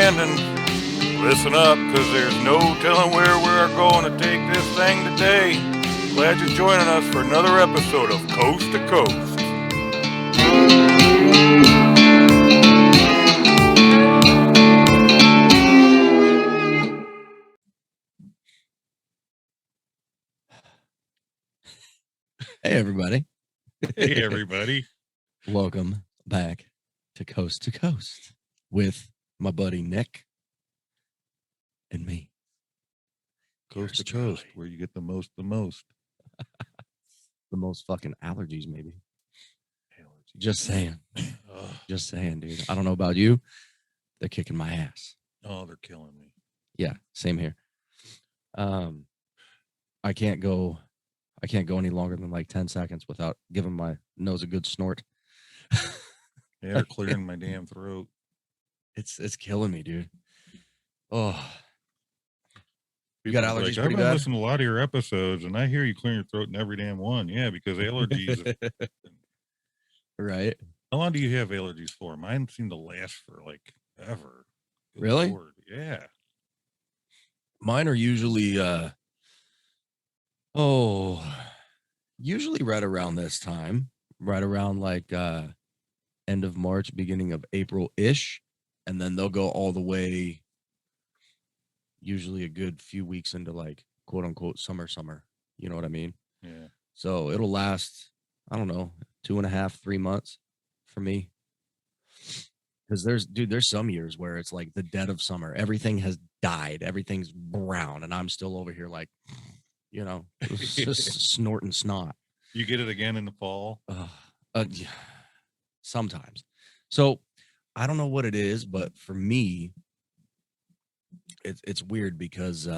landing. Listen up, because there's no telling where we're going to take this thing today. Glad you're joining us for another episode of Coast to Coast. Hey, everybody. Hey, everybody. Welcome back to Coast with my buddy Nick and me. Coast to Coast, where you get the most. The most fucking allergies, maybe. Allergies. Just saying. Just saying, dude. I don't know about you. They're kicking my ass. Oh, they're killing me. Yeah, same here. I can't go any longer than like 10 seconds without giving my nose a good snort. Yeah, they're clearing my damn throat. It's killing me, dude. Oh. You People got are allergies like, pretty I've been bad? listening to a lot of your episodes, and I hear you clearing your throat in every damn one. Yeah, because allergies. Right. How long do you have allergies for? Mine seem to last for like ever. Good Really? Lord. Yeah. Mine are usually usually right around this time, right around like end of March, beginning of April-ish, and then they'll go all the way usually a good few weeks into like quote unquote summer. You know what I mean? Yeah. So it'll last, I don't know, 2.5, 3 months for me. Because there's some years where it's like the dead of summer. Everything has died. Everything's brown. And I'm still over here like, you know, just snorting snot. You get it again in the fall? Yeah, sometimes. So I don't know what it is, but for me, it's weird because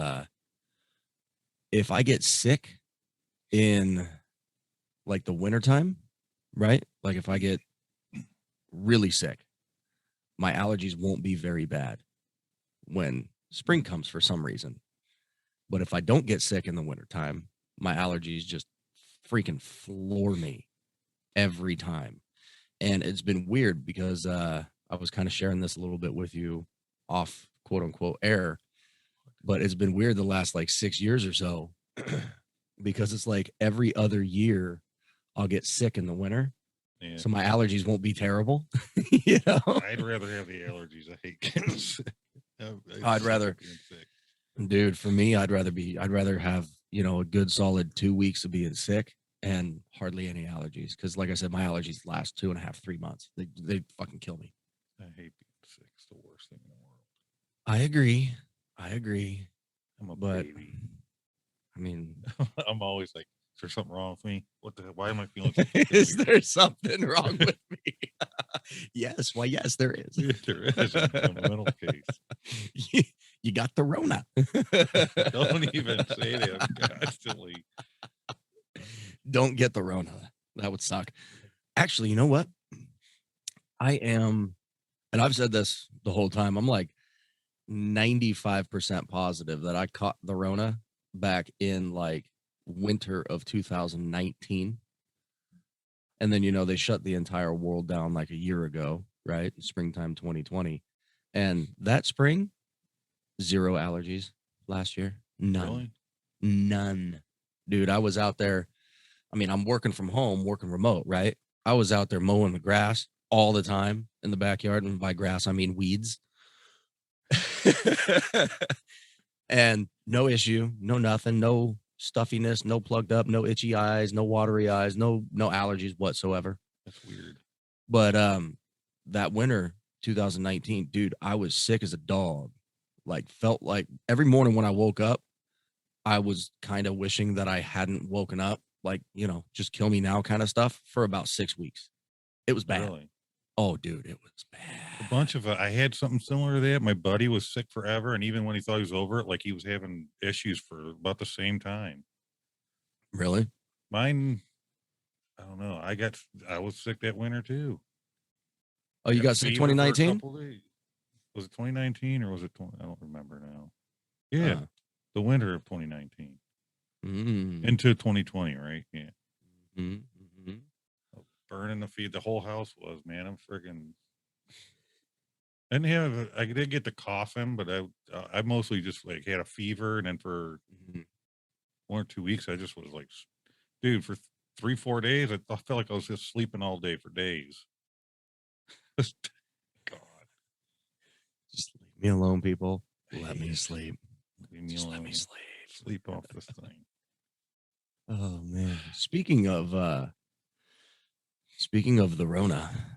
if I get sick in like the wintertime, right? Like if I get really sick, my allergies won't be very bad when spring comes for some reason. But if I don't get sick in the wintertime, my allergies just freaking floor me every time. And it's been weird because I was kind of sharing this a little bit with you off quote unquote air, but it's been weird the last like 6 years or so because it's like every other year I'll get sick in the winter. Yeah. So my allergies won't be terrible. You know, I'd rather have the allergies. I hate getting sick. I'd rather, dude, for me, I'd rather have, you know, a good solid 2 weeks of being sick and hardly any allergies. Cause like I said, my allergies last 2.5, 3 months. They fucking kill me. I hate being sick. It's the worst thing in the world. I agree. I'm a baby. I mean, I'm always like, is there something wrong with me? Why am I feeling? Is there something wrong with me? Yes. Why, yes, there is. Yeah, there is a mental case. You got the Rona. Don't even say that. I'm constantly. Don't get the Rona. That would suck. Actually, you know what? I am, and I've said this the whole time, I'm like 95% positive that I caught the Rona back in like winter of 2019. And then, you know, they shut the entire world down like a year ago, right? Springtime 2020. And that spring, 0 allergies last year. None. Really? None. Dude, I was out there. I mean, I'm working from home, working remote, right? I was out there mowing the grass all the time in the backyard. And by grass, I mean weeds. And no issue, no nothing, no stuffiness, no plugged up, no itchy eyes, no watery eyes, no allergies whatsoever. That's weird. But that winter 2019, dude, I was sick as a dog. Like felt like every morning when I woke up, I was kind of wishing that I hadn't woken up, like, you know, just kill me now kind of stuff for about 6 weeks. It was bad. Really? Oh, dude, it was bad. A bunch of I had something similar to that. My buddy was sick forever, and even when he thought he was over it, like he was having issues for about the same time. Really? Mine, I don't know. I was sick that winter too. Oh, you got sick 2019? Was it 2019 or was it 20? I don't remember now. Yeah, the winter of 2019 into 2020, right? Yeah. Mm-hmm. Burning the feed. The whole house was, man. I'm friggin' I did get the coughing, but I mostly just like had a fever, and then for Mhm. 1 or 2 weeks, I just was like, dude, for 3, 4 days, I felt like I was just sleeping all day for days. God, Just leave me alone, people. Let me Yes. sleep. leave me Just let alone. me sleep. Sleep off this thing. Oh man. Speaking of the Rona,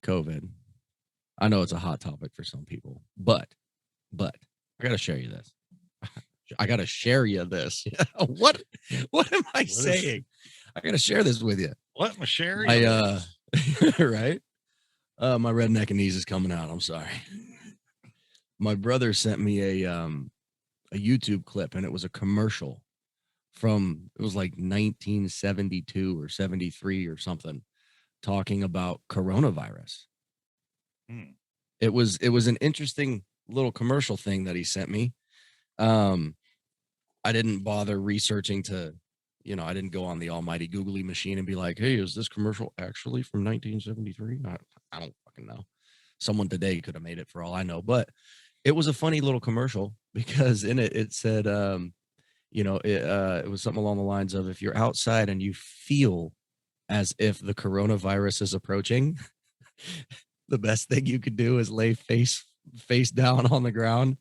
COVID. I know it's a hot topic for some people, but I gotta share you this. I gotta share you this. what am I What is- saying? I gotta share this with you. Let me share I you. right? My redneck and knees is coming out. I'm sorry. My brother sent me a YouTube clip, and it was a commercial from, it was like 1972 or 73 or something, talking about coronavirus. Hmm. It was an interesting little commercial thing that he sent me. I didn't bother researching to, I didn't go on the almighty googly machine and be like, hey, is this commercial actually from 1973? I don't fucking know. Someone today could have made it for all I know, but it was a funny little commercial because in it said, it was something along the lines of, if you're outside and you feel as if the coronavirus is approaching, the best thing you could do is lay face down on the ground,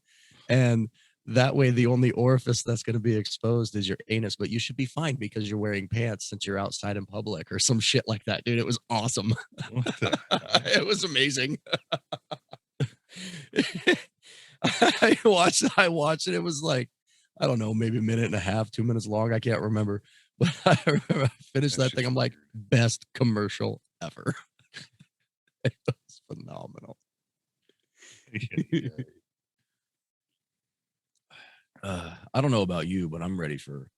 and that way the only orifice that's going to be exposed is your anus, but you should be fine because you're wearing pants since you're outside in public or some shit like that. Dude, it was awesome. What the hell? It was amazing. I watched it. It was like, I don't know, maybe a minute and a half, 2 minutes long. I can't remember. But I remember I finished That's that thing. just I'm like, weird. best commercial ever. It was phenomenal. I don't know about you, but I'm ready for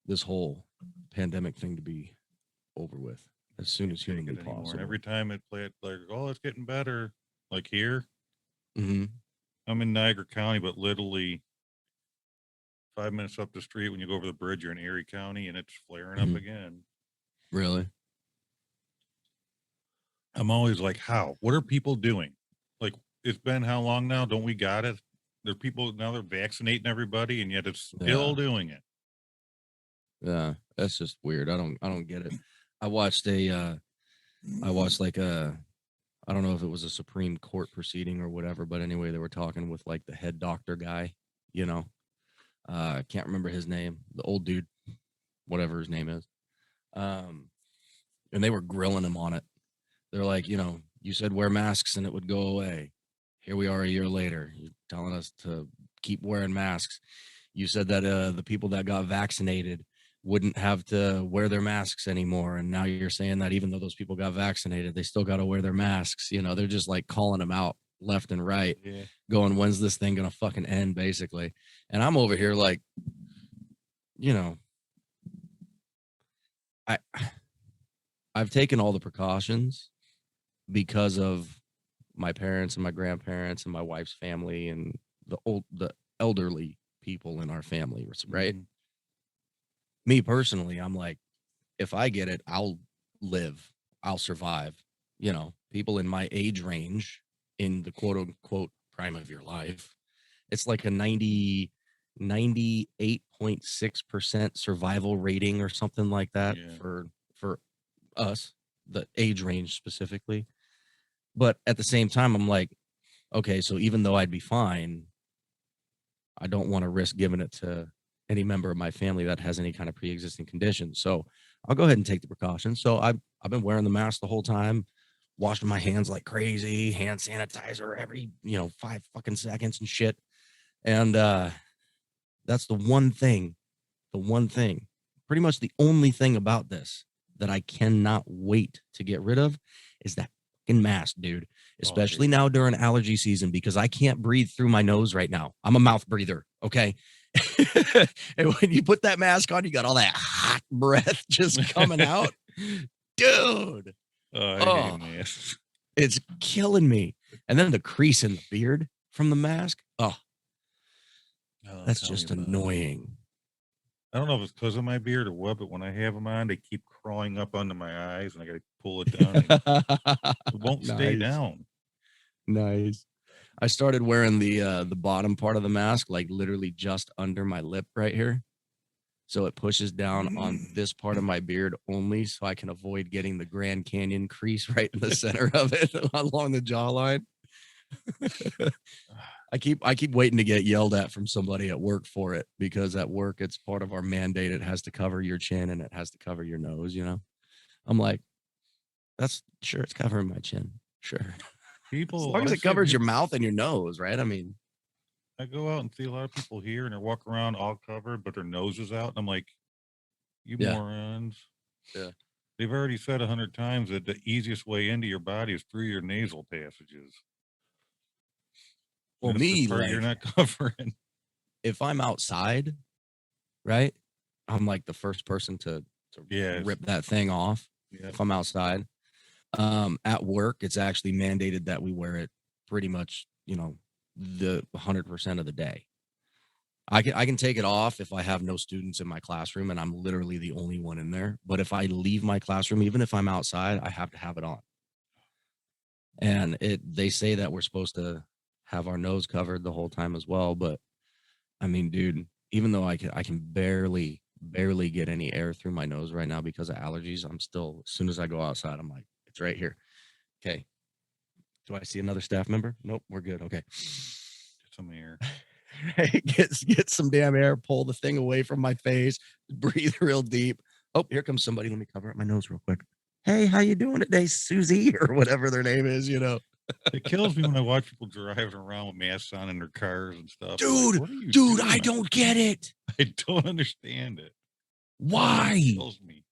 this whole pandemic thing to be over with as soon as Can't take humanly it anymore. possible. And every time it played, like, oh, it's getting better. Like here, Mm-hmm. I'm in Niagara County, but literally 5 minutes up the street, when you go over the bridge, you're in Erie County, and it's flaring up again. Really? I'm always like, how? What are people doing? Like, it's been how long now? Don't we got it? There are people now, they're vaccinating everybody, and yet it's still doing it. Yeah, that's just weird. I don't get it. I watched like I don't know if it was a Supreme Court proceeding or whatever, but anyway, they were talking with like the head doctor guy, I can't remember his name, the old dude, whatever his name is. And they were grilling him on it. They're like, you said wear masks and it would go away. Here we are a year later. You're telling us to keep wearing masks. You said that the people that got vaccinated wouldn't have to wear their masks anymore. And now you're saying that even though those people got vaccinated, they still got to wear their masks. They're just like calling them out left and right, going, when's this thing going to fucking end, basically. And I'm over here like, I've taken all the precautions because of my parents and my grandparents and my wife's family and the elderly people in our family, right? Mhm. Me personally, I'm like, if I get it, I'll live, I'll survive. People in my age range, in the quote unquote prime of your life, it's like a 98.6% survival rating or something like that for us, the age range specifically. But at the same time, I'm like, okay, so even though I'd be fine, I don't want to risk giving it to any member of my family that has any kind of pre-existing condition. So I'll go ahead and take the precautions. So I've been wearing the mask the whole time, washing my hands like crazy, hand sanitizer every 5 fucking seconds and shit. And that's the one thing, pretty much the only thing about this that I cannot wait to get rid of is that fucking mask, dude. Especially now during allergy season, because I can't breathe through my nose right now. I'm a mouth breather, okay? And when you put that mask on, you got all that hot breath just coming out. Dude. I hate masks. It's killing me. And then the crease in the beard from the mask. Oh, that's just annoying. I don't know if it's because of my beard or what, but when I have them on, they keep crawling up under my eyes, and I got to pull it down. It won't stay down. Nice. I started wearing the bottom part of the mask, like literally just under my lip right here. So it pushes down on this part of my beard only, so I can avoid getting the Grand Canyon crease right in the center of it along the jawline. I keep waiting to get yelled at from somebody at work for it, because at work it's part of our mandate. It has to cover your chin and it has to cover your nose, you know. I'm like, that's sure, it's covering my chin. Sure. People, As long as I it see covers your people- mouth and your nose, right? I mean, I go out and see a lot of people here, and they're walking around all covered, but their nose is out. And I'm like, you Yeah. morons. Yeah. They've already said 100 times that the easiest way into your body is through your nasal passages. well, And it's the me, part like, you're not covering. if I'm outside, right, I'm like the first person to Yes. rip that thing off Yeah. if I'm outside. At work, it's actually mandated that we wear it pretty much, you know, the 100% of the day. I can take it off if I have no students in my classroom and I'm literally the only one in there. But if I leave my classroom, even if I'm outside, I have to have it on. And they say that we're supposed to have our nose covered the whole time as well. But I mean, dude, even though I can barely get any air through my nose right now because of allergies, I'm still, as soon as I go outside, I'm like, it's right here. Okay. Do I see another staff member? Nope, we're good. Okay. Some air. Get some damn air, pull the thing away from my face, breathe real deep. Oh, here comes somebody. Let me cover up my nose real quick. Hey, how you doing today, Susie, or whatever their name is, you know? It kills me when I watch people driving around with masks on in their cars and stuff. Dude, like, what are you dude, doing? I don't get it. I don't understand it. Why? It kills me.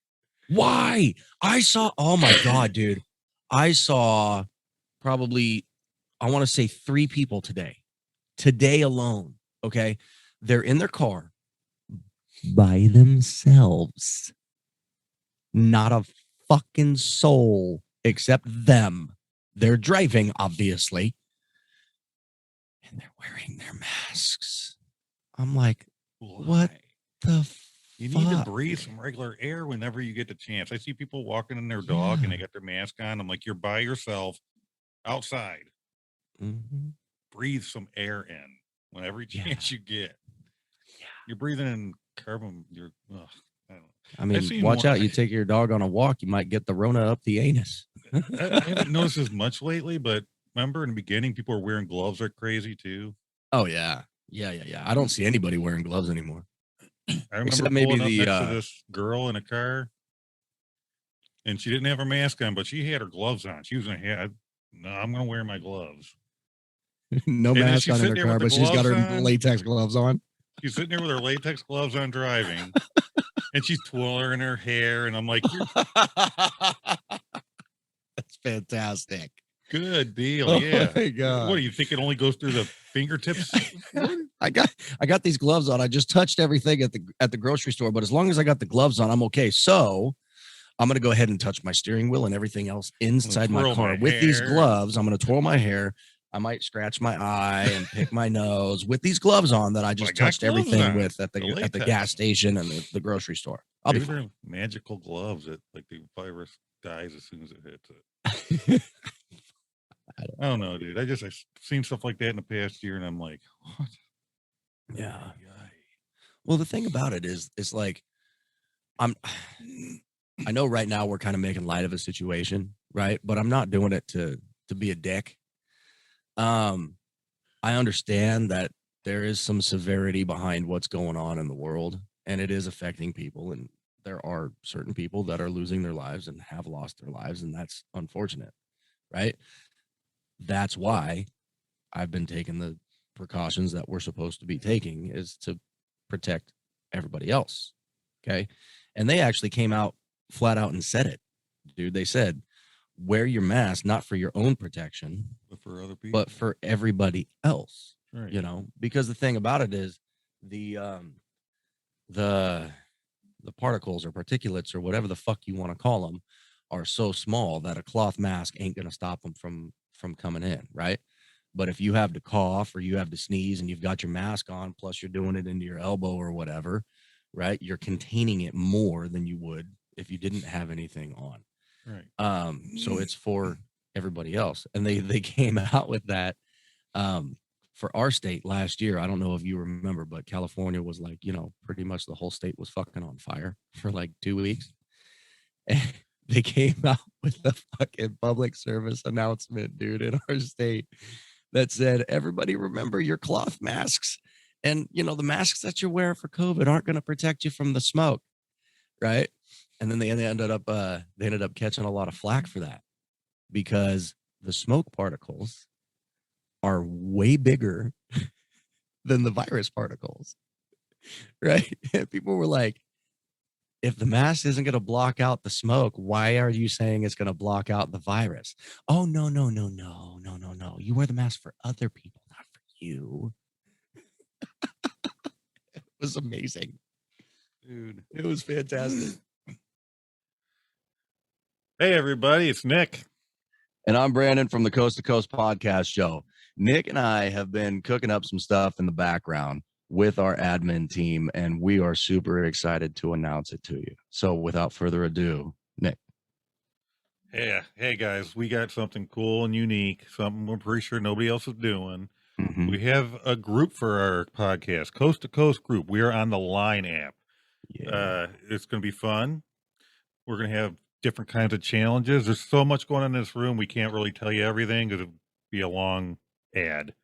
Why? Oh my God, dude. I saw probably, I want to say 3 people today alone. Okay. They're in their car by themselves. Not a fucking soul except them. They're driving, obviously. And they're wearing their masks. I'm like, what the You need to breathe some regular air whenever you get the chance. I see people walking in their dog and they got their mask on. I'm like, you're by yourself outside. Mm-hmm. Breathe some air in whenever chance you get. Yeah. You're breathing in carbon. I mean, watch out. You take your dog on a walk, you might get the Rona up the anus. I haven't noticed as much lately, but remember in the beginning, people were wearing gloves like crazy too. Oh, yeah. Yeah. I don't see anybody wearing gloves anymore. I remember Except pulling maybe up next to this girl in a car, and she didn't have her mask on, but she had her gloves on. She was no, I'm going to wear my gloves. No And mask on in her car, but she's got her latex gloves on. She's sitting there with her latex gloves on driving, and she's twirling her hair, and I'm like, that's fantastic. Good deal. Yeah. Oh my God. What do you think? It only goes through the fingertips? I got these gloves on. I just touched everything at the grocery store, but as long as I got the gloves on, I'm okay. So I'm going to go ahead and touch my steering wheel and everything else inside my car with these gloves. I'm going to twirl my hair. I might scratch my eye and pick my nose with these gloves on that I just touched everything with at the gas station and the grocery store. Maybe they're magical gloves that like the virus dies as soon as it hits it. I don't know, dude. I've seen stuff like that in the past year, and I'm like, what? Yeah. Well, the thing about it is, it's like, I know right now we're kind of making light of a situation, right? But I'm not doing it to be a dick. I understand that there is some severity behind what's going on in the world, and it is affecting people, and there are certain people that are losing their lives and have lost their lives, and that's unfortunate, right? That's why I've been taking the precautions that we're supposed to be taking, is to protect everybody else. Okay. And they actually came out flat out and said it, dude. They said, wear your mask, not for your own protection, but for other people, but for everybody else. Right. You know, because the thing about it is the particles or particulates or whatever the fuck you want to call them are so small that a cloth mask ain't going to stop them from coming in. Right. But if you have to cough or you have to sneeze and you've got your mask on, plus you're doing it into your elbow or whatever, right, you're containing it more than you would if you didn't have anything on. Right. So it's for everybody else. And they came out with that for our state last year. I don't know if you remember, but California was like, pretty much the whole state was fucking on fire for like 2 weeks. And they came out with the fucking public service announcement, dude, in our state that said, everybody remember your cloth masks. And, the masks that you're wearing for COVID aren't going to protect you from the smoke. Right. And then they ended up catching a lot of flack for that because the smoke particles are way bigger than the virus particles. Right. And people were like, if the mask isn't going to block out the smoke, why are you saying it's going to block out the virus? Oh, no. You wear the mask for other people, not for you. It was amazing. Dude. It was fantastic. Hey, everybody, it's Nick. And I'm Brandon from the Coast to Coast podcast show. Nick and I have been cooking up some stuff in the background with our admin team, and we are super excited to announce it to you. So without further ado, Nick. Hey guys, we got something cool and unique, something we're pretty sure nobody else is doing. Mm-hmm. We have a group for our podcast, Coast to Coast group. We are on the Line app. Yeah. It's going to be fun. We're going to have different kinds of challenges. There's so much going on in this room, we can't really tell you everything because it would be a long ad.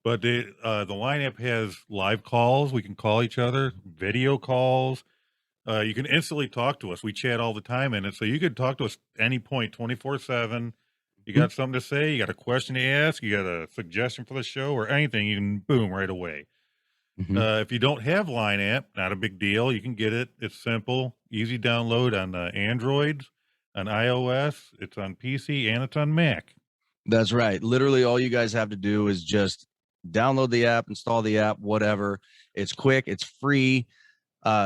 But the Line app has live calls. We can call each other, video calls. You can instantly talk to us. We chat all the time in it. So you could talk to us any point, 24/7. You got something to say, you got a question to ask, you got a suggestion for the show or anything, you can boom right away. Mm-hmm. If you don't have Line app, not a big deal. You can get it. It's simple, easy download on Androids, on iOS. It's on PC and it's on Mac. That's right. Literally all you guys have to do is just download the app, install the app, whatever. It's quick. It's free.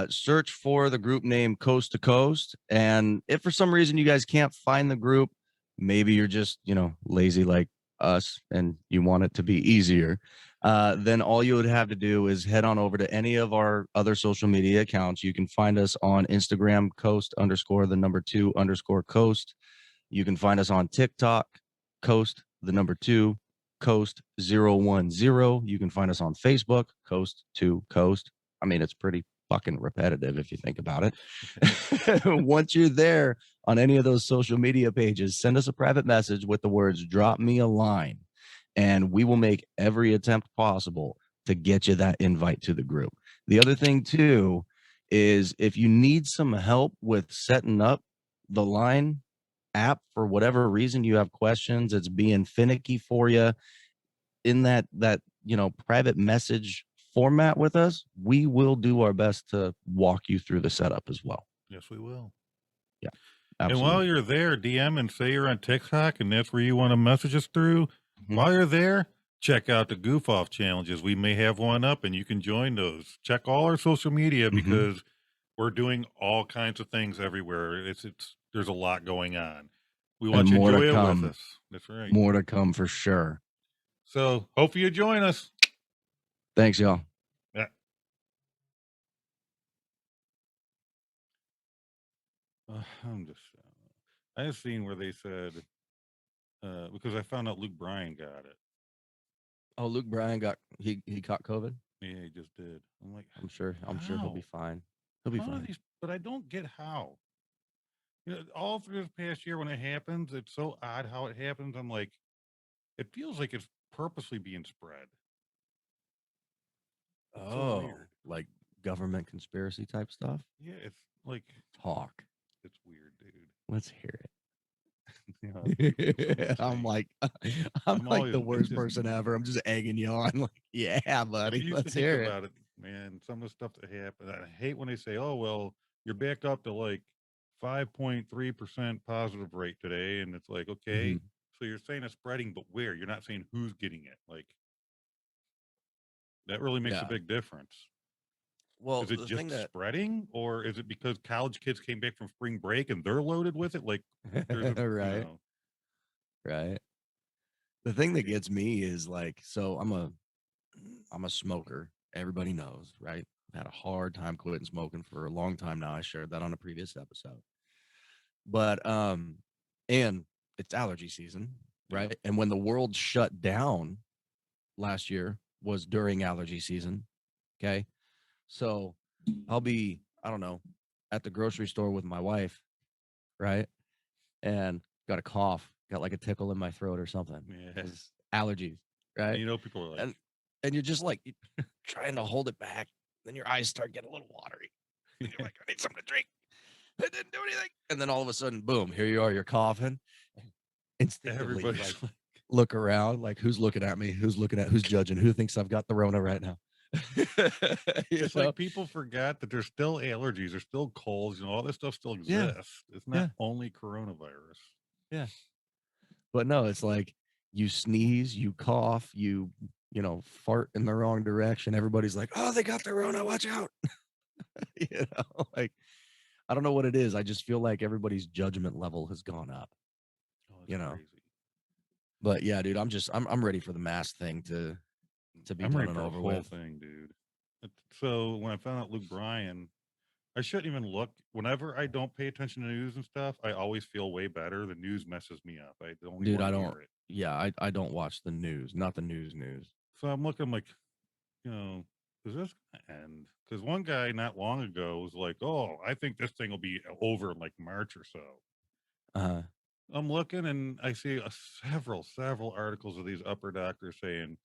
Search for the group name Coast to Coast. And if for some reason you guys can't find the group, maybe you're just, lazy like us and you want it to be easier, then all you would have to do is head on over to any of our other social media accounts. You can find us on Instagram, Coast_2_Coast. You can find us on TikTok, Coast2 Coast 010. You can find us on Facebook, Coast to Coast. I mean, it's pretty fucking repetitive if you think about it. Once you're there on any of those social media pages, send us a private message with the words "drop me a line," and we will make every attempt possible to get you that invite to the group. The other thing too is if you need some help with setting up the Line app for whatever reason, you have questions, it's being finicky for you in that private message format with us, we will do our best to walk you through the setup as well. Yes, we will. Yeah, absolutely. And while you're there, DM and say you're on TikTok and that's where you want to message us through. Mm-hmm. While you're there, check out the goof off challenges. We may have one up and you can join those. Check all our social media because we're doing all kinds of things everywhere. There's a lot going on. We want you to enjoy it with us. That's right. More to come for sure. So hopefully you join us. Thanks, y'all. Yeah. I have seen where they said, because I found out Luke Bryan got it. Oh, Luke Bryan he caught COVID? Yeah, he just did. I'm like, I'm sure he'll be fine. He'll be fine. But I don't get how. All through this past year when it happens, it's so odd how it happens. I'm like, it feels like it's purposely being spread. It's so weird. Like government conspiracy type stuff? Yeah, it's like talk. It's weird, dude. Let's hear it. I'm like the worst person ever. I'm just egging you on. Like, yeah, buddy. Let's hear it. About it, man. Some of the stuff that happened. I hate when they say, "Oh, well, you're back up to like 5.3% positive rate today," and it's like, okay, so you're saying it's spreading, but where? You're not saying who's getting it. Like, that really makes a big difference. Well, is it just spreading, or is it because college kids came back from spring break and they're loaded with it? Like, right. Right. The thing that gets me is like, so I'm a smoker. Everybody knows, right? I've had a hard time quitting smoking for a long time now. I shared that on a previous episode. But and it's allergy season, Yeah. right? And when the world shut down last year was during allergy season. Okay. So I'll be, I don't know, at the grocery store with my wife, right? And got a cough, got like a tickle in my throat or something. Yeah. 'Cause allergies, And right? you know, people are like, And you're just like trying to hold it back. Then your eyes start getting a little watery. And you're like, I need something to drink. It didn't do anything. And then all of a sudden, boom, here you are, you're coughing. Instinctively, you everybody's like like, look around, like who's looking at me, who's judging, who thinks I've got the Rona right now. You it's know? like people forget that there's still allergies, there's still colds, all this stuff still Yeah. exists. It's not Yeah. only coronavirus. Yeah. But no, it's like you sneeze, you cough, you fart in the wrong direction. Everybody's like, oh, they got the Rona, watch out. Like, I don't know what it is. I just feel like everybody's judgment level has gone up. Oh, that's crazy. But yeah, dude, I'm ready for the mask thing to be I'm done ready and for the over whole with. thing, dude. So when I found out Luke Bryan, I shouldn't even look. Whenever I don't pay attention to news and stuff, I always feel way better. The news messes me up. I don't even Dude, want I to don't. hear it. Yeah, I don't watch the news, not the news. So I'm looking like, is this gonna end? Because one guy not long ago was like, "Oh, I think this thing will be over in like March or so." Uh-huh. I'm looking and I see several articles of these upper doctors saying,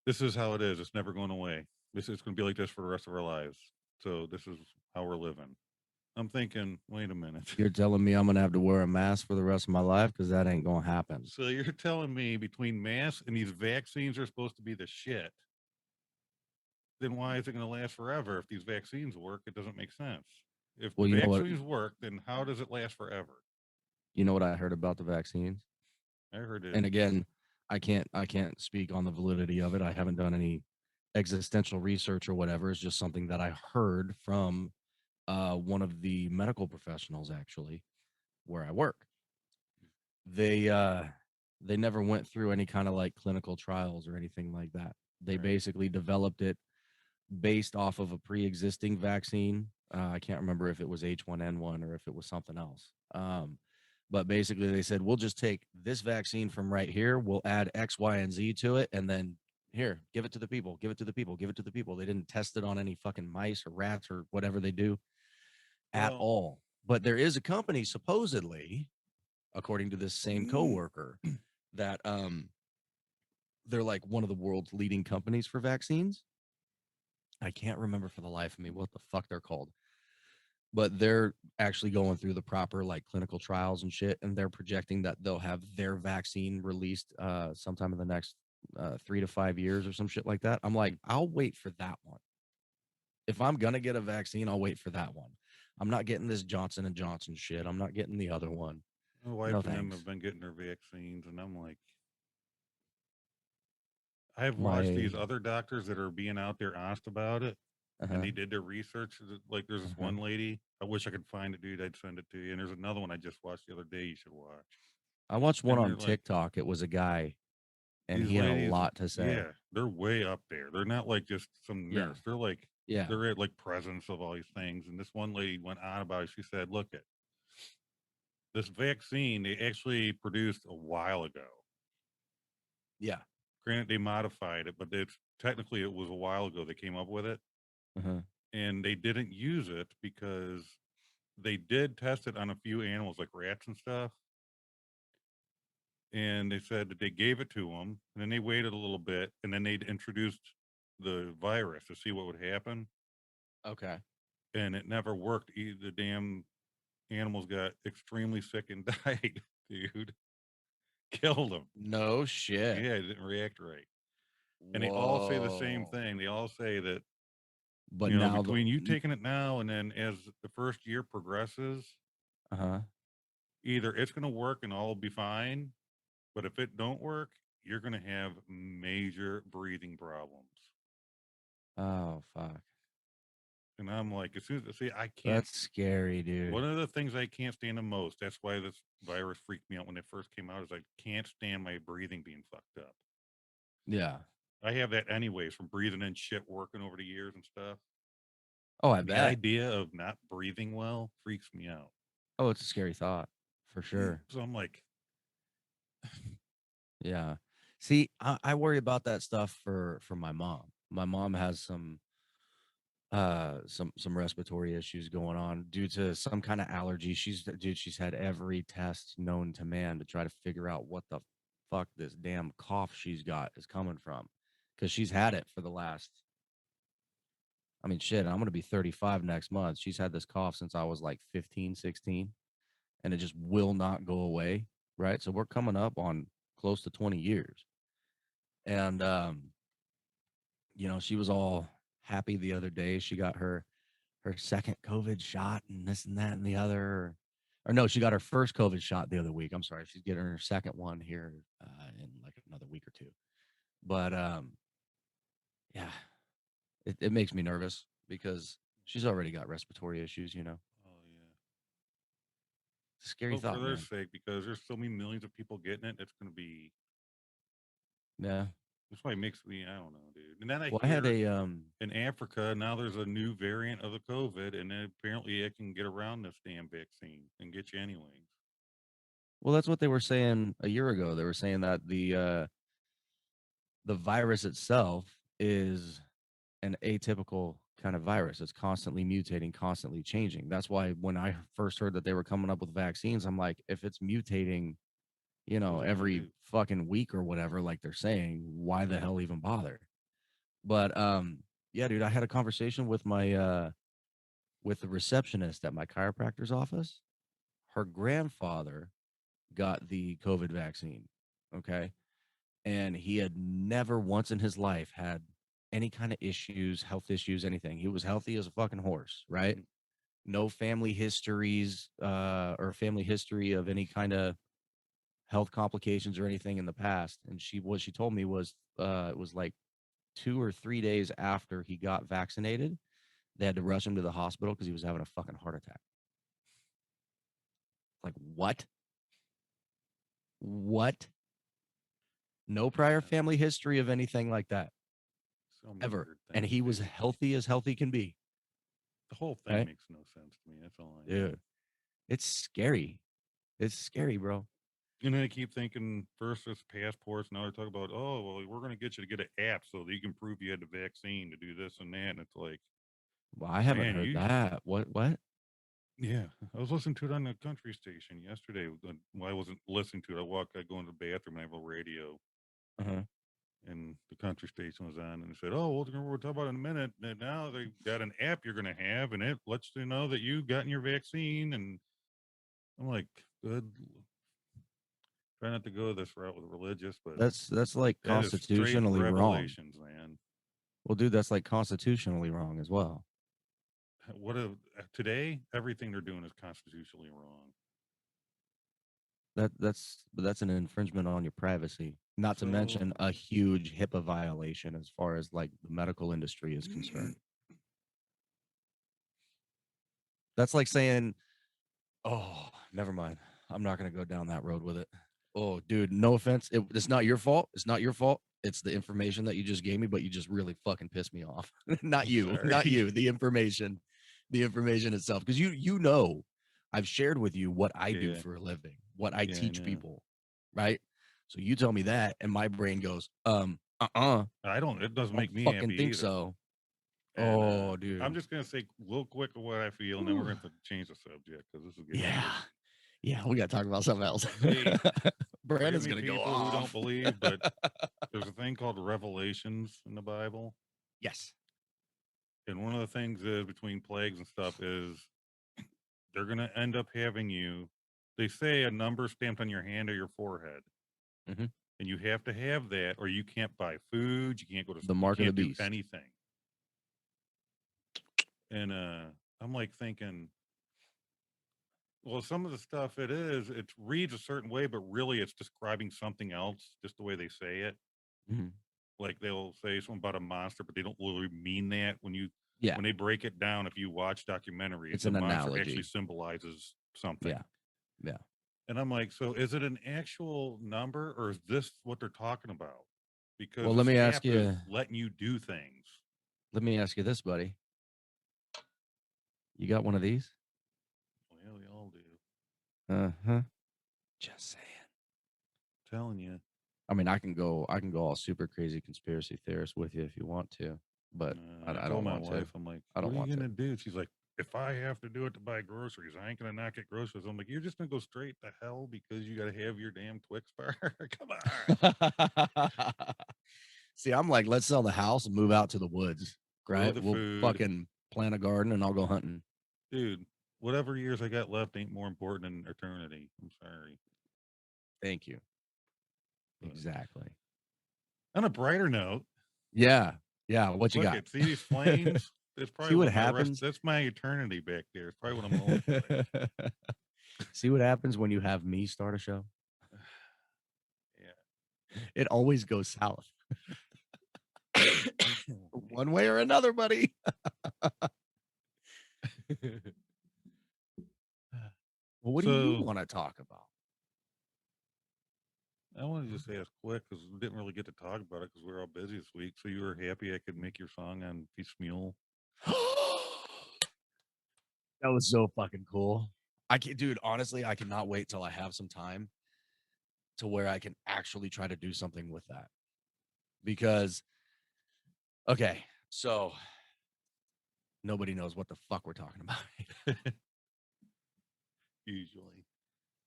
"This is how it is. It's never going away. This is going to be like this for the rest of our lives. So this is how we're living." I'm thinking, wait a minute. You're telling me I'm gonna have to wear a mask for the rest of my life because that ain't gonna happen. So you're telling me between masks and these vaccines are supposed to be the shit, then why is it going to last forever? If these vaccines work, it doesn't make sense. If the Well, vaccines work, then how does it last forever? you know what I heard about the vaccines? I heard it. And again, I can't speak on the validity of it. I haven't done any existential research or whatever. It's just something that I heard from one of the medical professionals actually where I work. They never went through any kind of like clinical trials or anything like that. They Right. basically developed it based off of a pre-existing vaccine. I can't remember if it was H1N1 or if it was something else. But basically they said, we'll just take this vaccine from right here. We'll add X, Y, and Z to it. And then here, give it to the people, give it to the people, give it to the people. They didn't test it on any fucking mice or rats or whatever they do at all. But there is a company supposedly, according to this same coworker, that they're like one of the world's leading companies for vaccines. I can't remember for the life of me what the fuck they're called, but they're actually going through the proper like clinical trials and shit, and they're projecting that they'll have their vaccine released sometime in the next 3 to 5 years or some shit like that. I'm like, I'll wait for that one. If I'm gonna get a vaccine, I'll wait for that one. I'm not getting this Johnson and Johnson shit. I'm not getting the other one. My wife No and them thanks. have been getting their vaccines, and I'm like, I've My watched these other doctors that are being out there honest about it, and uh-huh, they did their research. Like, there's this uh-huh. one lady. I wish I could find it, dude. I'd send it to you. And there's another one I just watched the other day. You should watch. I watched one And on they're like, TikTok. It was a guy, and these he had a ladies, lot to say. yeah, they're way up there. They're not like just some Yeah. nurse. They're like, Yeah. they're at like presence of all these things. And this one lady went on about it. She said, look at this vaccine they actually produced a while ago. Yeah. Granted, they modified it, but it's technically it was a while ago they came up with it. Uh-huh. And they didn't use it because they did test it on a few animals like rats and stuff. And they said that they gave it to them, and then they waited a little bit, and then they introduced the virus to see what would happen. Okay. And it never worked. The damn animals got extremely sick and died, dude. Killed them. No shit. Yeah, it didn't react right. And they all say the same thing. They all say that, But now between you taking it now and then as the first year progresses, uh-huh. either it's going to work and all will be fine, but if it don't work, you're going to have major breathing problems. Oh fuck. And I'm like, as soon as I can't. That's scary, dude. One of the things I can't stand the most, that's why this virus freaked me out when it first came out, is I can't stand my breathing being fucked up. Yeah. I have that anyways from breathing in shit, working over the years and stuff. Oh, I The bet. idea of not breathing well freaks me out. Oh, it's a scary thought for sure. So I'm like, Yeah. See, I worry about that stuff for my mom. My mom has some respiratory issues going on due to some kind of allergy. She's had every test known to man to try to figure out what the fuck this damn cough she's got is coming from, because she's had it for the last, I mean, shit, I'm gonna be 35 next month. She's had this cough since I was like 15, 16, and it just will not go away, right? So we're coming up on close to 20 years. And she was all happy the other day. She got her second COVID shot and this and that and the other. Or no, she got her first COVID shot the other week. I'm sorry, she's getting her second one here in like another week or two. But yeah, it makes me nervous because she's already got respiratory issues. Oh yeah. Scary Hope for thought, their man. sake, because there's so many millions of people getting it. It's going to be. Yeah. That's why it makes me. I don't know, dude. And then I Well, I had hear a in Africa now there's a new variant of the COVID, and then apparently it can get around this damn vaccine and get you anyways. well, that's what they were saying a year ago. They were saying that the virus itself is an atypical kind of virus. It's constantly mutating, constantly changing. That's why when I first heard that they were coming up with vaccines, I'm like, if it's mutating, What's it gonna every do? fucking week or whatever, like they're saying, why the hell even bother? But yeah, dude, I had a conversation with my with the receptionist at my chiropractor's office. Her grandfather got the COVID vaccine. Okay. And he had never once in his life had any kind of issues, health issues, anything. He was healthy as a fucking horse, right? Mhm. No family histories or family history of any kind of health complications or anything in the past. And what she told me was it was like 2 or 3 days after he got vaccinated, they had to rush him to the hospital because he was having a fucking heart attack. Like, what? What? No prior Yeah. family history of anything like that So many ever. weird And things, he was dude. healthy as healthy can be. The whole thing Right? makes no sense to me. That's all I know. Dude, it's scary. It's scary, bro. And then I keep thinking first it's passports. Now they're talking about, oh, well, we're going to get you to get an app so that you can prove you had the vaccine to do this and that. And it's like, Well, I haven't man, heard you, that. What? yeah. I was listening to it on the country station yesterday. Well, I wasn't listening to it. I go into the bathroom and I have a radio, Uh-huh. and the country station was on, and they said, oh, well, we'll talk about it in a minute. And now they got an app you're going to have, and it lets you know that you've gotten your vaccine. And I'm like, good. Try not to go this route with religious, but That's like that is straight constitutionally wrong. revelations, man. Well, dude, that's like constitutionally wrong as well. What a today everything they're doing is constitutionally wrong. That's an infringement on your privacy. Not to So mention a huge HIPAA violation as far as like the medical industry is concerned. That's like saying, "Oh, never mind. I'm not going to go down that road with it." Oh, dude, no offense. It's not your fault. It's not your fault. It's the information that you just gave me, but you just really fucking pissed me off. Not I'm you, not sorry. you. The information itself. Because I've shared with you what I do Yeah, for a living, what I yeah, I teach know. people, right? So you tell me that, and my brain goes, I don't. It doesn't I don't make me fucking happy think either. so. And Oh, I'm dude. just gonna say real quick of what I feel, and then we're Whew. gonna have to change the subject because this is getting Yeah, weird. yeah, we got to talk about something else. See, forgive Brandon's me, gonna go people who don't off. believe, but there's a thing called revelations in the Bible, Yes. and one of the things is between plagues and stuff is they're gonna end up having you. They say a number stamped on your hand or your forehead, Hmm. and you have to have that, or you can't buy food, you can't go to, The you mark of the can't do beast. anything. And I'm like thinking, well, some of the stuff it reads a certain way, but really it's describing something else, just the way they say it. Mhm. Like they'll say something about a monster, but they don't really mean that. Yeah, When they break it down, if you watch documentaries, it's the an monster actually analogy. symbolizes something. Yeah, yeah. And I'm like, so is it an actual number, or is this what they're talking about? Because Well, this app is letting you do things. let me ask you this, buddy. You got one of these? Well, we all do. Uh-huh. Just saying. telling you. I mean, I can go all super crazy conspiracy theorist with you if you want to, but I I don't told my want wife, to. I'm like, I what don't are you want gonna to. do? She's like, if I have to do it to buy groceries, I ain't gonna not get groceries. I'm like, you're just gonna go straight to hell because you gotta have your damn Twix bar. Come on. See, I'm like, let's sell the house and move out to the woods, Grow right? the We'll food. fucking plant a garden and I'll go hunting. Dude, whatever years I got left ain't more important than eternity. I'm sorry. Thank you. But Exactly. on a brighter note, Yeah. Yeah. What you look got? at see these flames. That's See probably what what my rest. happens. That's my eternity back there. It's probably what I'm going for. See what happens when you have me start a show. Yeah. It always goes south. One way or another, buddy. Well, what do you So want to talk about? I want to just ask quick because we didn't really get to talk about it because we were all busy this week. So you were happy I could make your song on Peace Mule? That was so fucking cool. I can't, dude, honestly, I cannot wait till I have some time to where I can actually try to do something with that. Because, okay, so nobody knows what the fuck we're talking about. Usually.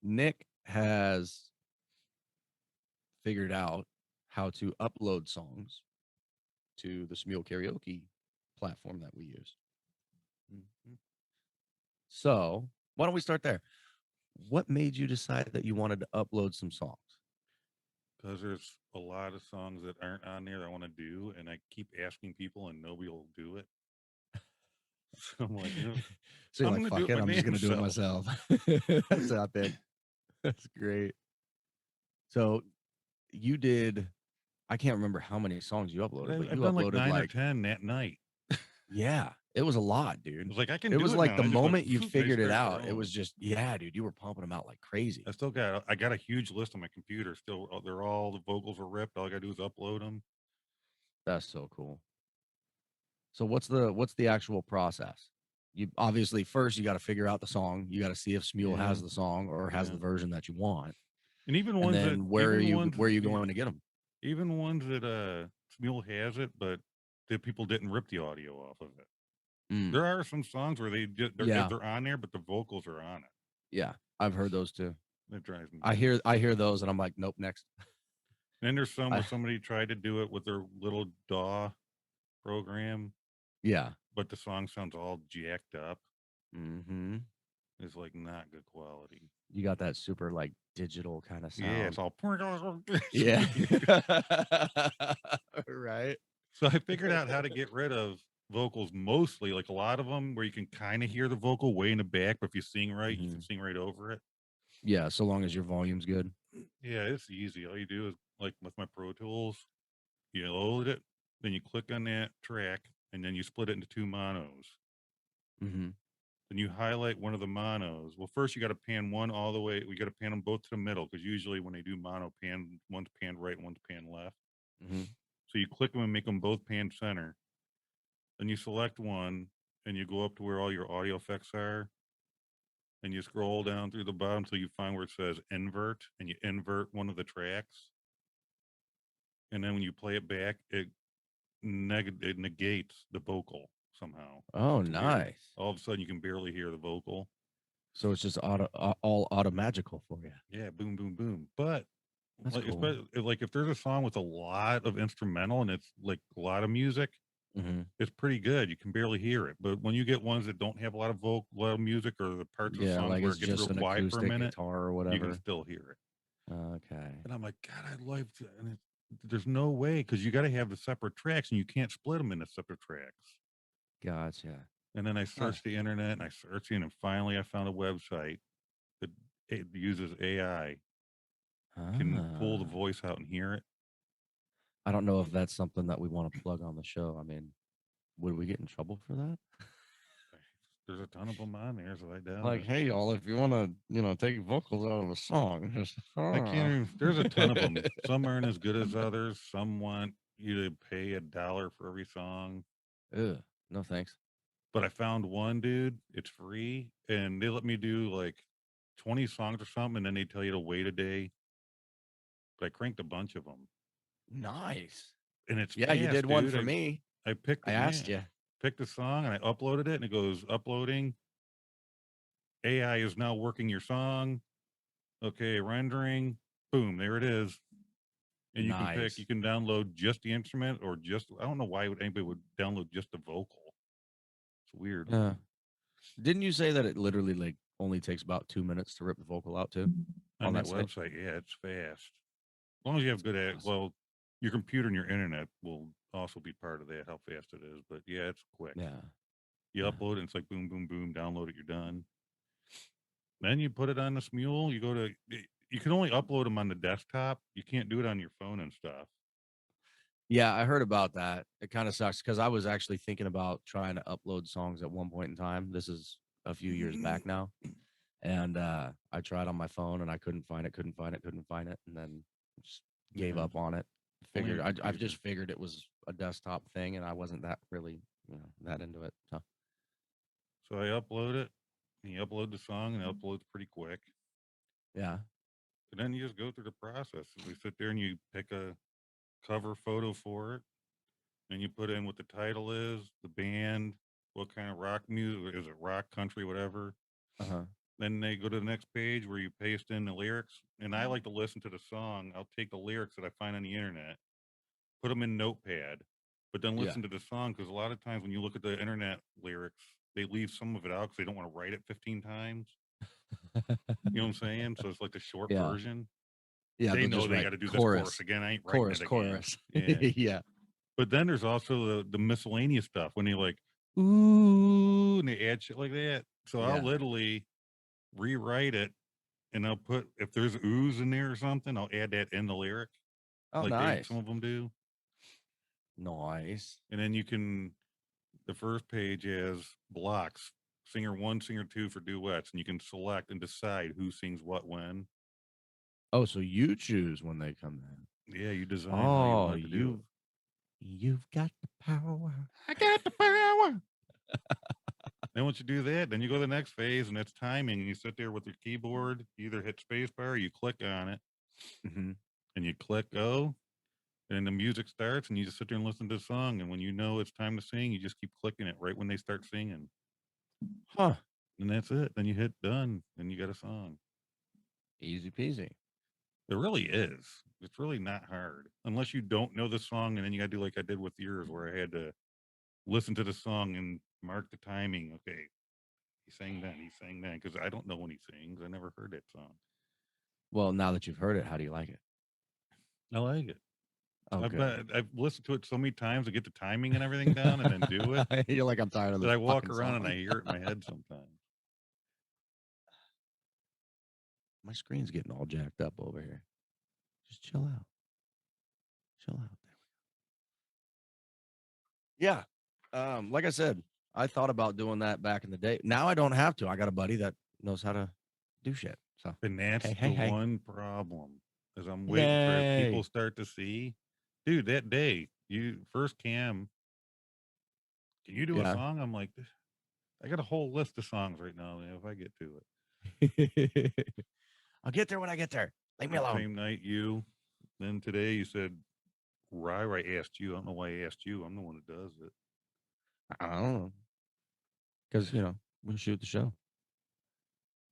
Nick has figured out how to upload songs to the Smule Karaoke platform that we use. Mm-hmm. So, why don't we start there? What made you decide that you wanted to upload some songs? Because there's a lot of songs that aren't on there that I want to do, and I keep asking people, and nobody will do it. So I'm like, So you're I'm like, going to do fuck it it, my I'm just damn gonna do it self. myself. That's epic. That's great. So you did, I can't remember how many songs you uploaded, but I've you done like uploaded 9 or like, 10 that night. yeah, it was a lot, I dude. was like, I can It do was it like now. the And I just went, moment you and I figured it start out, it going. was just, yeah, dude, you were pumping them out like crazy. I got a huge list on my computer. Still, they're all, the vocals are ripped. All I got to do is upload them. That's so cool. So what's the actual process? You obviously first you got to figure out the song. You got to see if Smule Yeah. has the song or has Yeah. the version that you want. And even And ones that, then where are you going to get them? even ones that Mule has it, but the people didn't rip the audio off of it. Mm, There are some songs where yeah, they're on there, but the vocals are on it. yeah, I've heard those too. That drives me. I hear those, and I'm like, nope, next. And then there's some where I, somebody tried to do it with their little DAW program, yeah. but the song sounds all jacked up. Mm-hmm. It's like not good quality. You got that super like digital kind of Yeah, it's sound. all Yeah. Right. So I figured out how to get rid of vocals mostly, like a lot of them where you can kind of hear the vocal way in the back, but if you sing right, you can Mhm. sing right over it. Yeah, so long as your volume's good. Yeah, it's easy. All you do is like with my Pro Tools, you load it, then you click on that track, and then you split it into two monos. Mm-hmm. Then you highlight one of the monos. Well, first you got to pan one all the way. We got to pan them both to the middle because usually when they do mono pan, one's panned right, one's panned left. Mm-hmm. So you click them and make them both pan center. Then you select one and you go up to where all your audio effects are. And you scroll down through the bottom till you find where it says invert, and you invert one of the tracks. And then when you play it back, it negates the vocal somehow. Oh, It's weird. nice. All of a sudden, you can barely hear the vocal. So it's just all automagical for you. Yeah, boom, boom, boom. But That's like, cool. like if there's a song with a lot of instrumental and it's like a lot of music, Mm-hmm. it's pretty good. You can barely hear it. But when you get ones that don't have a lot of a lot of music, or the parts of the Yeah, songs like where it's it gets real just an quiet for a acoustic minute, guitar or you can whatever. still hear it. Okay. And I'm like, God, I'd like to. And there's no way because you got to have the separate tracks and you can't split them into separate tracks. Gotcha. And then I searched the internet and I searched it, and finally I found a website that it uses AI, can pull the Ah. voice out and hear it. I don't know if that's something that we want to plug on the show. I mean, would we get in trouble for that? There's a ton of them on there, so I doubt Like, it. hey, y'all, if you want to, take vocals out of a song, just, I can't even, there's a ton of them. Some aren't as good as others. Some want you to pay $1 for every song. Ugh, no thanks. But I found one, dude, it's free, and they let me do like 20 songs or something, and then they tell you to wait a day. but I cranked a bunch of them, Nice. and it's Yeah, you fast, did one dude. for me. I picked I it, asked yeah, you. picked the song, and I uploaded it, and it goes uploading. AI is now working your song. Okay, rendering. Boom, there it is. And you can pick. You Nice. can download just the instrument, or just. I don't know why anybody would download just the vocal. It's weird. Didn't you say that it literally like only takes about 2 minutes to rip the vocal out too On that that site? website, yeah, it's fast. As long as you have good at, Awesome. well, your computer and your internet will also be part of that, how fast it is. But yeah, it's quick. Yeah. You Yeah. upload it, it's like boom, boom, boom, download it, you're done. Then you put it on this mule. You go to, you can only upload them on the desktop. You can't do it on your phone and stuff. Yeah, I heard about that. It kind of sucks because I was actually thinking about trying to upload songs at one point in time. This is a few years back now. And I tried on my phone and I couldn't find it, and then just gave Yeah. up on it. Only Figured your I've computer. just figured it was a desktop thing and I wasn't that really, that into it. So So I upload it, and you upload the song, and it uploads pretty quick. yeah. And then you just go through the process. We sit there and you pick a cover photo for it, and you put in what the title is, the band, what kind of rock music is it, rock, country, whatever. Uh-huh. Then they go to the next page where you paste in the lyrics. And I like to listen to the song. I'll take the lyrics that I find on the internet, put them in Notepad, but then Yeah. listen to the song, because a lot of times when you look at the internet lyrics, they leave some of it out because they don't want to write it 15 times. You know what I'm saying? So it's like the short Yeah. version. Yeah, They they'll know just they write got to do this chorus. chorus again. I ain't writing it again. Chorus. Yeah. Yeah. But then there's also the miscellaneous stuff when they like, ooh, and they add shit like that. So Yeah. I'll literally rewrite it, and I'll put, if there's ooze in there or something, I'll add that in the lyric. Oh, Like nice. some of them do. Nice. And then you can, the first page has blocks, singer 1, singer 2 for duets, and you can select and decide who sings what when. Oh, so you choose when they come in. Yeah, you design how you want it to do it. You've got the power. I got the power. Then once you do that, then you go to the next phase, and that's timing. And you sit there with your keyboard, you either hit spacebar or you click on it, Mm-hmm. and you click go, and the music starts, and you just sit there and listen to the song. And when you know it's time to sing, you just keep clicking it right when they start singing. Huh. And that's it. Then you hit done, and you got a song. Easy peasy. It really is. It's really not hard unless you don't know the song, and then you got to do like I did with yours, where I had to listen to the song and mark the timing. Okay, he sang then, because I don't know when he sings. I never heard that song. Well, now that you've heard it, how do you like it? I like it. Oh, good. I've listened to it so many times to get the timing and everything down, and then do it. You're like, I'm tired of That this I walk fucking around and song. I hear it in my head sometimes. My screen's getting all jacked up over here. Just chill out. Chill out. There we go. Yeah. Like I said, I thought about doing that back in the day. Now I don't have to. I got a buddy that knows how to do shit. So And that's hey. one problem, is I'm waiting for if people Yay. start to see, dude, that day you first can you do a Yeah. song? I'm like, I got a whole list of songs right now, man, if I get to it. I'll get there when I get there. Leave me That alone. same night then today you said, I asked you. I don't know why I asked you. I'm the one that does it. I don't know. Because, we shoot the show.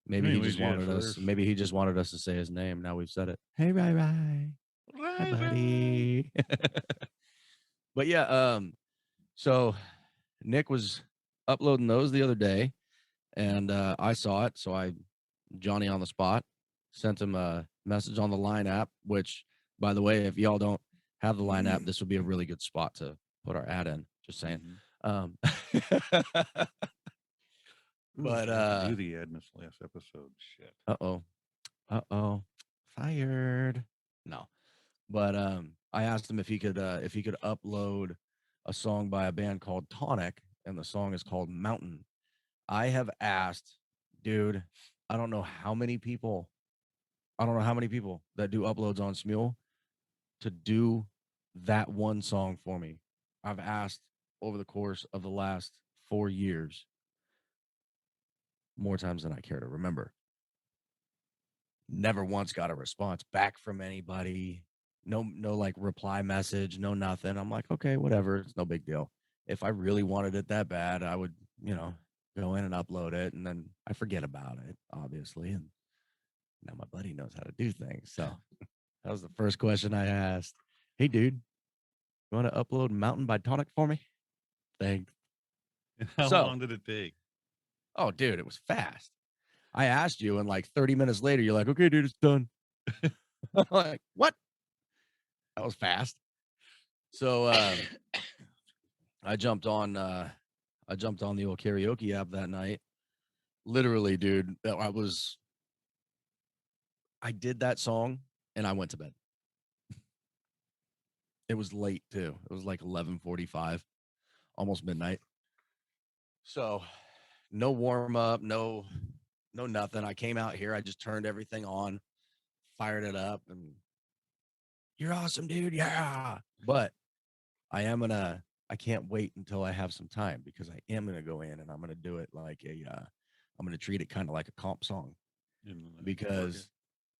Maybe he Anyways, just yeah, wanted so us. there's Maybe he just wanted us to say his name. Now we've said it. Hey, Rai. Hi, buddy. But yeah, so Nick was uploading those the other day, and I saw it. So I, Johnny on the spot, sent him a message on the Line app. Which, by the way, if y'all don't have the Line app, this would be a really good spot to put our ad in. Just saying. But do the ad in this last episode. Shit. Uh-oh. Fired. No. But I asked him if he could upload a song by a band called Tonic, and the song is called Mountain. I have asked, dude, I don't know how many people that do uploads on Smule to do that one song for me. I've asked over the course of the last 4 years, more times than I care to remember. Never once got a response back from anybody. No, like reply message, no nothing. I'm like, okay, whatever. It's no big deal. If I really wanted it that bad, I would, go in and upload it, and then I forget about it, obviously. And now my buddy knows how to do things. So that was the first question I asked. Hey, dude, you want to upload Mountain by Tonic for me? Thanks. And how So, long did it take? oh, dude, it was fast. I asked you, and like 30 minutes later, you're like, okay, dude, it's done. I'm like, what? That was fast. So I jumped on the old karaoke app that night. Literally, dude, I did that song and I went to bed. It was late too. It was like 11:45, almost midnight. So no warm up, no nothing. I came out here, I just turned everything on, fired it up, and you're awesome, dude. Yeah. But I can't wait until I have some time, because I am gonna go in and I'm gonna do it like I'm gonna treat it kind of like a comp song, because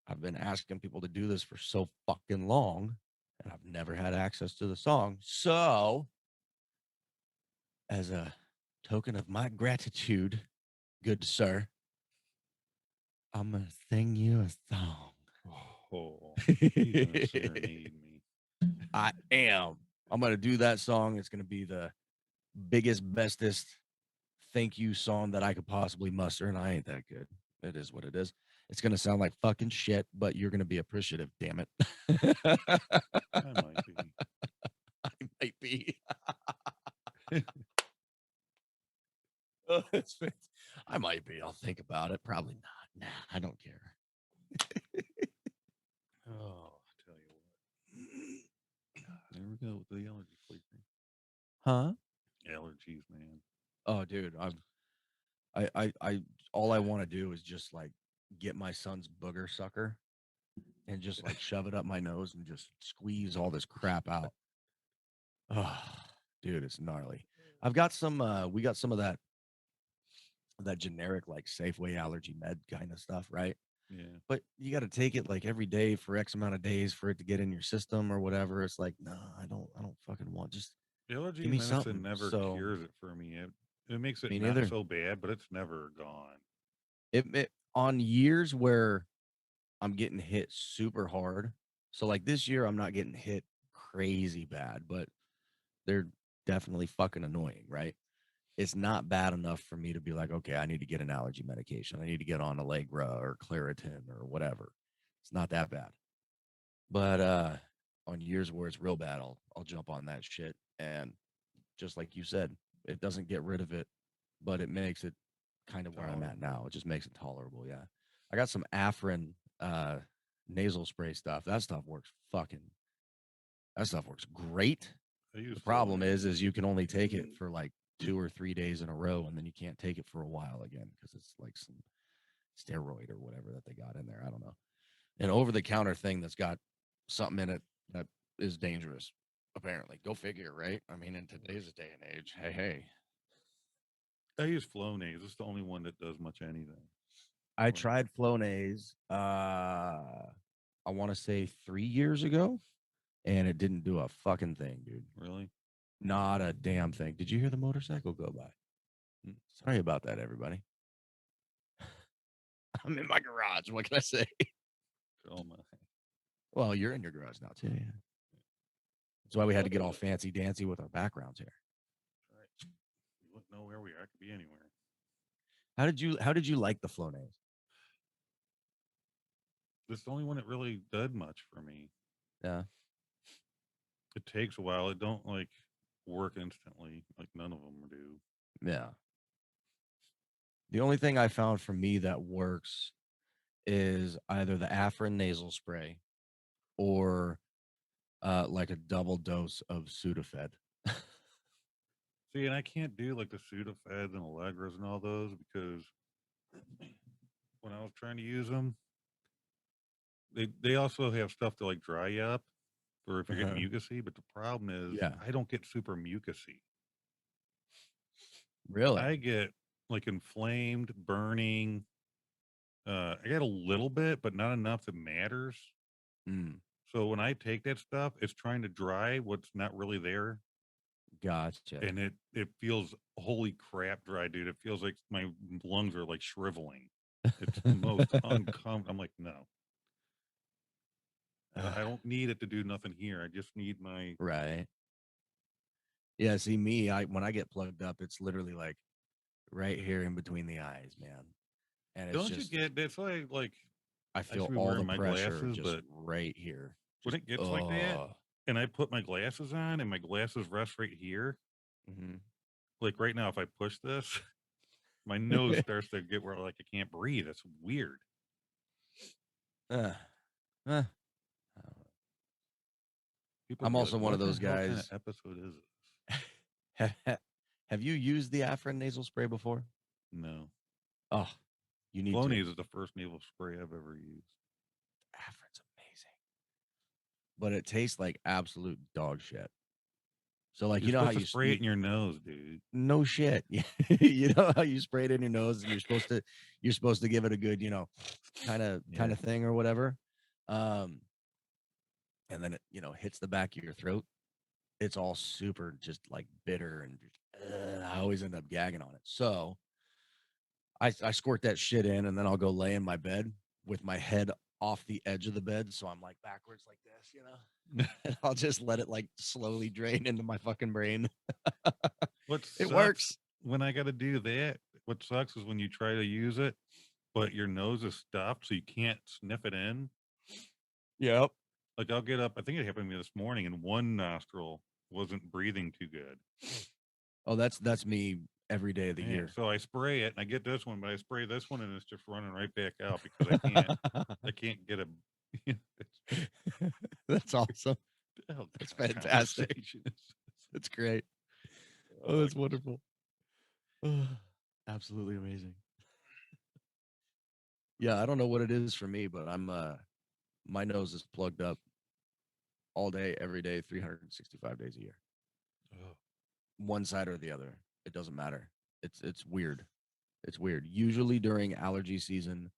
I've been asking people to do this for so fucking long and I've never had access to the song. So, as a token of my gratitude, good sir, I'm gonna sing you a song. Oh, he's gonna serenade me. I am. I'm gonna do that song. It's gonna be the biggest, bestest thank you song that I could possibly muster, and I ain't that good. It is what it is. It's gonna sound like fucking shit, but you're gonna be appreciative. Damn it. I might be. I might be. I might be. I'll think about it. Probably not. Nah, I don't care. Oh, I tell you what. There we go with the allergy sleeping. Huh? Allergies, man. Oh, dude, I all I want to do is just like get my son's booger sucker and just like shove it up my nose and just squeeze all this crap out. Oh, dude, it's gnarly. I've got some. We got some of that generic like Safeway allergy med kind of stuff, right? Yeah. But you got to take it like every day for X amount of days for it to get in your system or whatever. It's like, no, I don't fucking want. Just Allergy give me medicine something. never So cures it for me. It makes it me not neither. so bad, but it's never gone. It on years where I'm getting hit super hard. So like this year, I'm not getting hit crazy bad, but they're definitely fucking annoying, right? It's not bad enough for me to be like, okay, I need to get an allergy medication. I need to get on Allegra or Claritin or whatever. It's not that bad. But on years where it's real bad, I'll jump on that shit. And just like you said, it doesn't get rid of it, but it makes it kind of where I'm at now. It just makes it tolerable. Yeah. I got some Afrin nasal spray stuff. That stuff works great. The problem is you can only take it for like 2 or 3 days in a row, and then you can't take it for a while again because it's like some steroid or whatever that they got in there. I don't know. An over the counter thing that's got something in it that is dangerous, apparently. Go figure, right? I mean, in today's day and age, hey. I use Flonase. It's the only one that does much anything. I tried Flonase, I want to say 3 years ago, and it didn't do a fucking thing, dude. Really? Not a damn thing. Did you hear the motorcycle go by? Sorry about that, everybody. I'm in my garage. What can I say? Oh my. Well, you're in your garage now too. Yeah. That's why we had to get all fancy dancy with our backgrounds here. Right. You wouldn't know where we are. I could be anywhere. How did you like the Flonase? It's the only one that really did much for me. Yeah. It takes a while. It don't like work instantly. Like none of them do. Yeah. The only thing I found for me that works is either the Afrin nasal spray or like a double dose of Sudafed. See, and I can't do like the Sudafed and Allegras and all those because when I was trying to use them, they also have stuff to like dry you up for if you're getting mucusy. But the problem is, I don't get super mucusy. Really? I get like inflamed, burning, I got a little bit, but not enough that matters. Mm, So when I take that stuff, it's trying to dry what's not really there, gotcha. and it feels holy crap dry, dude. It feels like my lungs are like shriveling. It's the most uncomfortable. I'm like, no, I don't need it to do nothing here. I just need my. Right. Yeah. See me, when I get plugged up, it's literally like right here in between the eyes, man. And it's Don't you just, get? That's why, like, I I should feel be all wearing the my pressure glasses, just but right here. when Just, it gets like that, oh. and I put my glasses on, and my glasses rest right here. Hmm. Like right now, if I push this, my nose starts to get where like I can't breathe. It's weird. uh, uh, People I'm be like, also one of "What the those hell kind of guys. episode is this?" Have you used the Afrin nasal spray before? No, Oh, you need to. Flonase is the first nasal spray I've ever used. Afrin's amazing, but it tastes like absolute dog shit. So, like, You're you know how supposed to you spray it in your nose, dude. no shit. You know how you spray it in your nose, and you're supposed to give it a good, kind Yeah. of thing or whatever. Um, and then it, hits the back of your throat. It's all super just like bitter and I always end up gagging on it. So I squirt that shit in, and then I'll go lay in my bed with my head off the edge of the bed, so I'm like backwards like this, and I'll just let it like slowly drain into my fucking brain. What It sucks works. when I got to do that? What sucks is when you try to use it, but your nose is stuffed, so you can't sniff it in. Yep. Like I'll get up. I think it happened to me this morning, and one nostril wasn't breathing too good. Oh, that's me every day of the Yeah, year. so I spray it, and I get this one, but I spray this one, and it's just running right back out because I can't get a. That's awesome. Oh, That's God, fantastic. conversation is- That's great. Oh, that's wonderful. Absolutely amazing. Yeah, I don't know what it is for me, but my nose is plugged up all day, every day, 365 days a year. Oh, One side or the other. It doesn't matter. It's weird. It's weird. Usually during allergy season,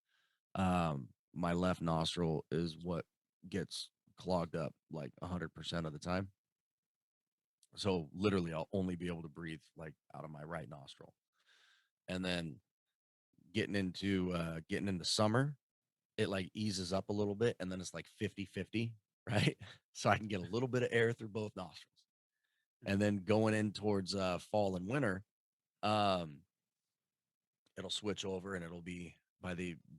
my left nostril is what gets clogged up like 100% of the time. So literally I'll only be able to breathe like out of my right nostril. And then getting into summer, it like eases up a little bit, and then it's like 50-50, right? So I can get a little bit of air through both nostrils. And then going in towards fall and winter, um, it'll switch over, and it'll be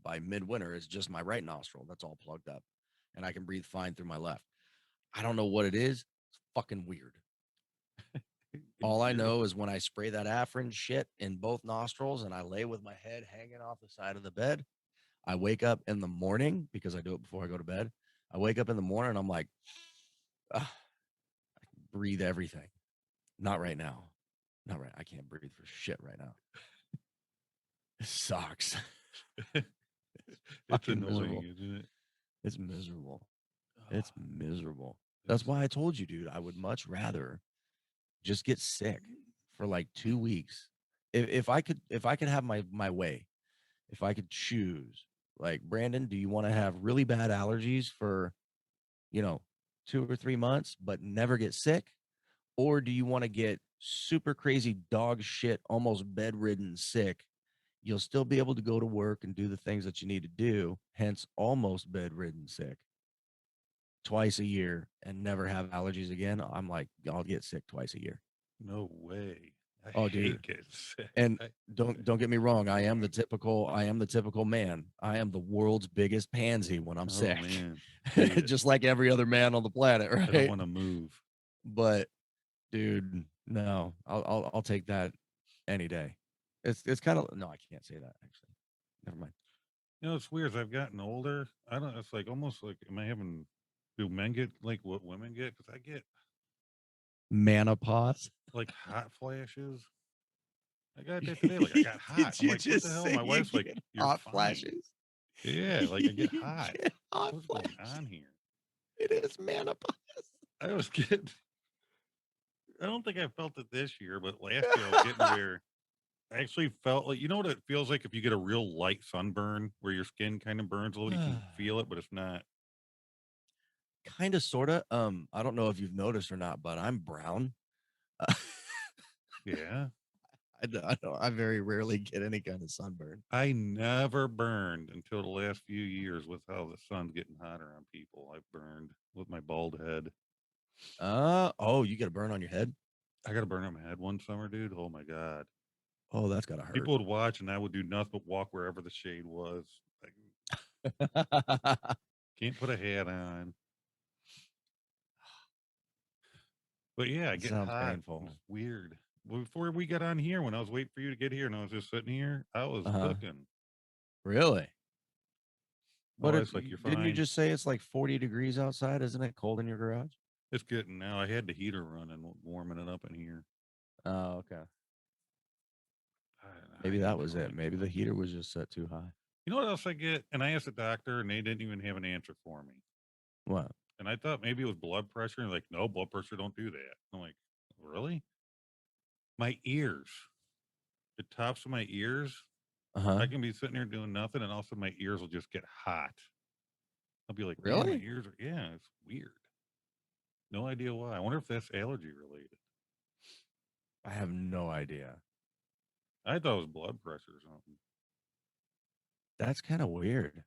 by midwinter, it's just my right nostril that's all plugged up, and I can breathe fine through my left. I don't know what it is. It's fucking weird. All I know is when I spray that Afrin shit in both nostrils and I lay with my head hanging off the side of the bed, I wake up in the morning because I do it before I go to bed. I wake up in the morning and I'm like, I breathe everything. Not right now. Not right. I can't breathe for shit right now. It sucks. it's Fucking annoying, miserable. isn't it? It's miserable. It's miserable. That's It's- why I told you, dude, I would much rather just get sick for like 2 weeks. If I could have my way, if I could choose, like, Brandon, do you want to have really bad allergies for, you know, 2 or 3 months, but never get sick? Or do you want to get super crazy dog shit, almost bedridden sick? You'll still be able to go to work and do the things that you need to do, hence almost bedridden sick twice a year and never have allergies again. I'm like, I'll get sick twice a year. No way. I Oh, hate dude. getting sick. And don't get me wrong. I am the typical man. I am the world's biggest pansy when I'm sick. Man. Hate it. Just like every other man on the planet, I don't right? want to move. But dude, no, I'll take that any day. It's kind of, no, I can't say that actually. Never mind. You know, it's weird. As I've gotten older, I don't. It's like almost like, am I having? Do men get like what women get? Because I get Menopause. like hot flashes. I got that today. Like I got hot. Did I'm you like, what just the hell? say My you wife's like, get you're hot fine. flashes? Yeah, like I get You hot. get hot What's going flashes. on here? It is menopause. I was getting. I don't think I felt it this year, but last year I was getting where I actually felt like, you know what it feels like if you get a real light sunburn where your skin kind of burns a little, you can feel it, but it's not. Kind of, sort of. I don't know if you've noticed or not, but I'm brown. Yeah. I very rarely get any kind of sunburn. I never burned until the last few years with how the sun's getting hotter on people. I burned with my bald head. Oh, you get a burn on your head? I got a burn on my head one summer, dude. Oh my God. Oh, that's gotta hurt. People would watch and I would do nothing but walk wherever the shade was. Like, can't put a hat on. But yeah, I get Sounds hot. painful. It's weird. Before we got on here, when I was waiting for you to get here and I was just sitting here, I was cooking. Really? Oh, But it's like you're didn't you fine. just say it's like 40 degrees outside? Isn't it cold in your garage? It's getting now. I had the heater running, warming it up in here. Oh, okay. I Maybe that was enjoy it. Maybe the heater was just set too high. You know what else I get? And I asked the doctor, and they didn't even have an answer for me. What? And I thought maybe it was blood pressure. And like, no, blood pressure don't do that. I'm like, really? My ears, the tops of my ears. I can be sitting there doing nothing, and also my ears will just get hot. I'll be like, man, my Really? ears are, yeah, it's weird. No idea why. I wonder if that's allergy related. I have no idea. I thought it was blood pressure or something. That's kind of weird.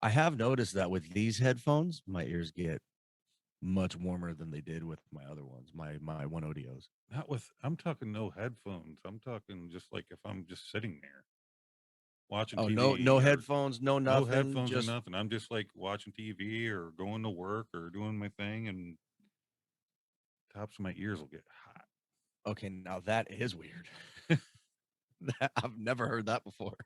I have noticed that with these headphones, my ears get much warmer than they did with my other ones, my one Odios. Not with, I'm talking no headphones. I'm talking just like if I'm just sitting there watching Oh, TV. no or headphones, no no nothing. headphones Just or nothing. I'm just like watching TV or going to work or doing my thing, and tops of my ears will get hot. okay. Now that is weird. I've never heard that before.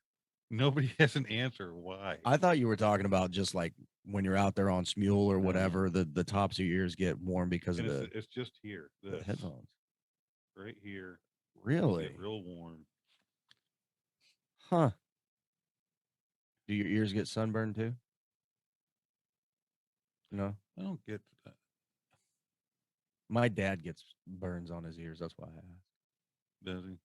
Nobody has an answer why. I thought you were talking about just like when you're out there on Smule or No. whatever, the tops of your ears get warm because And of it's just here, the this headphones. right here. Really? Get real warm. Huh. Do your ears get sunburned too? No. I don't get that. My dad gets burns on his ears. That's why I asked. Does he?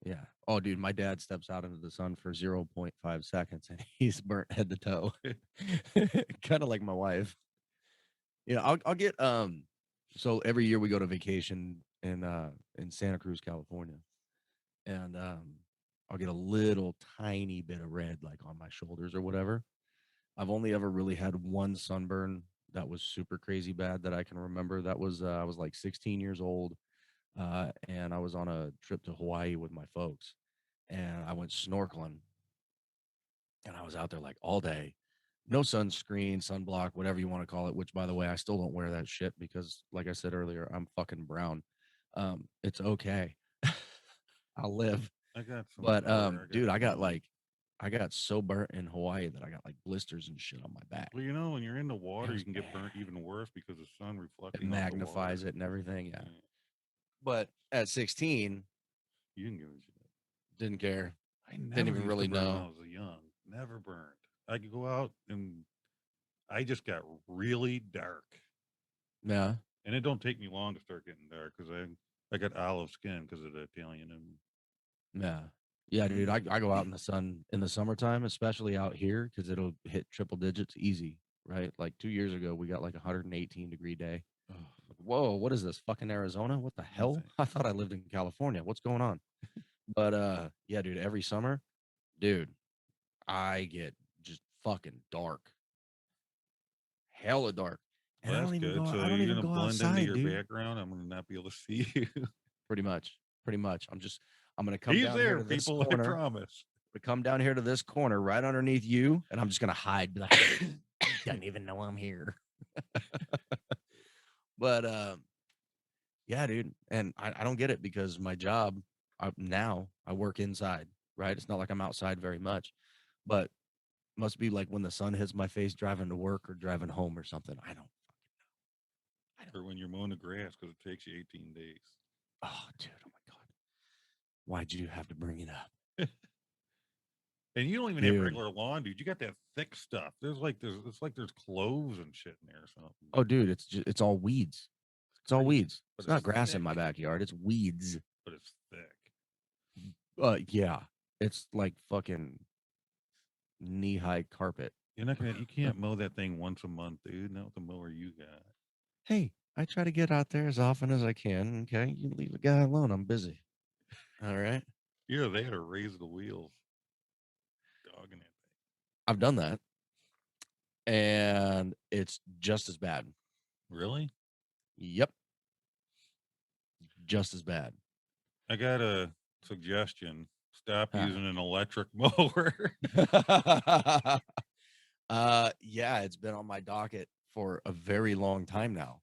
Yeah. Oh, dude, my dad steps out into the sun for 0.5 seconds and he's burnt head to toe. Kind of like my wife. Yeah, I'll get so every year we go to vacation in Santa Cruz, California. And I'll get a little tiny bit of red like on my shoulders or whatever. I've only ever really had one sunburn that was super crazy bad that I can remember. That was I was like 16 years old. And I was on a trip to Hawaii with my folks, and I went snorkeling, and I was out there like all day, no sunscreen, sunblock, whatever you want to call it. Which, by the way, I still don't wear that shit because, like I said earlier, I'm fucking brown. It's okay, I'll live. I got some. But dude, I I got so burnt in Hawaii that I got like blisters and shit on my back. Well, you know, when you're in the water, was you can get burnt bad. even worse because the sun It reflecting off the magnifies water. it and everything. Yeah. But at 16, You didn't give a shit. didn't care. I never Didn't even used to really burn when know. I was young. Never burned. I could go out and I just got really dark. Yeah. And it don't take me long to start getting dark because I got olive skin because of the Italian and Yeah. Yeah, dude. I go out in the sun in the summertime, especially out here, because it'll hit triple digits easy, right? Like 2 years ago, we got like 118-degree day. Whoa, what is this? Fucking Arizona? What the hell? Nothing. I thought I lived in California. What's going on? But yeah, dude, every summer, dude, I get just fucking dark. Hella dark. And Well, I that's don't even good. go So I don't you're even gonna go blend into outside, your dude. background. I'm gonna not be able to see you. Pretty much. Pretty much. I'm gonna come He's down here there, to this people. I corner. promise. To come down here to this corner right underneath you, and I'm just gonna hide. Be like, doesn't even know I'm here. But yeah, dude, and I don't get it because my job now I work inside, right? It's not like I'm outside very much, but must be like when the sun hits my face driving to work or driving home or something. I don't fucking know. Or when you're mowing the grass because it takes you 18 days. Oh, dude, oh my god, why'd you have to bring it up? And you don't even have Dude. regular lawn, dude. You got that thick stuff. It's like there's cloves and shit in there or something. Oh, dude, it's all weeds. It's all crazy, weeds. but It's not it's grass in thick. my backyard. It's weeds. But it's thick. Yeah, it's like fucking knee-high carpet. You can't mow that thing once a month, dude. Not with the mower you got. Hey, I try to get out there as often as I can. Okay, you leave the guy alone. I'm busy. All right, Yeah, they had to raise the wheels. Dogging that thing. I've done that, and it's just as bad. Really? Yep, just as bad. I got a suggestion. Stop Huh. using an electric mower. Yeah, it's been on my docket for a very long time now.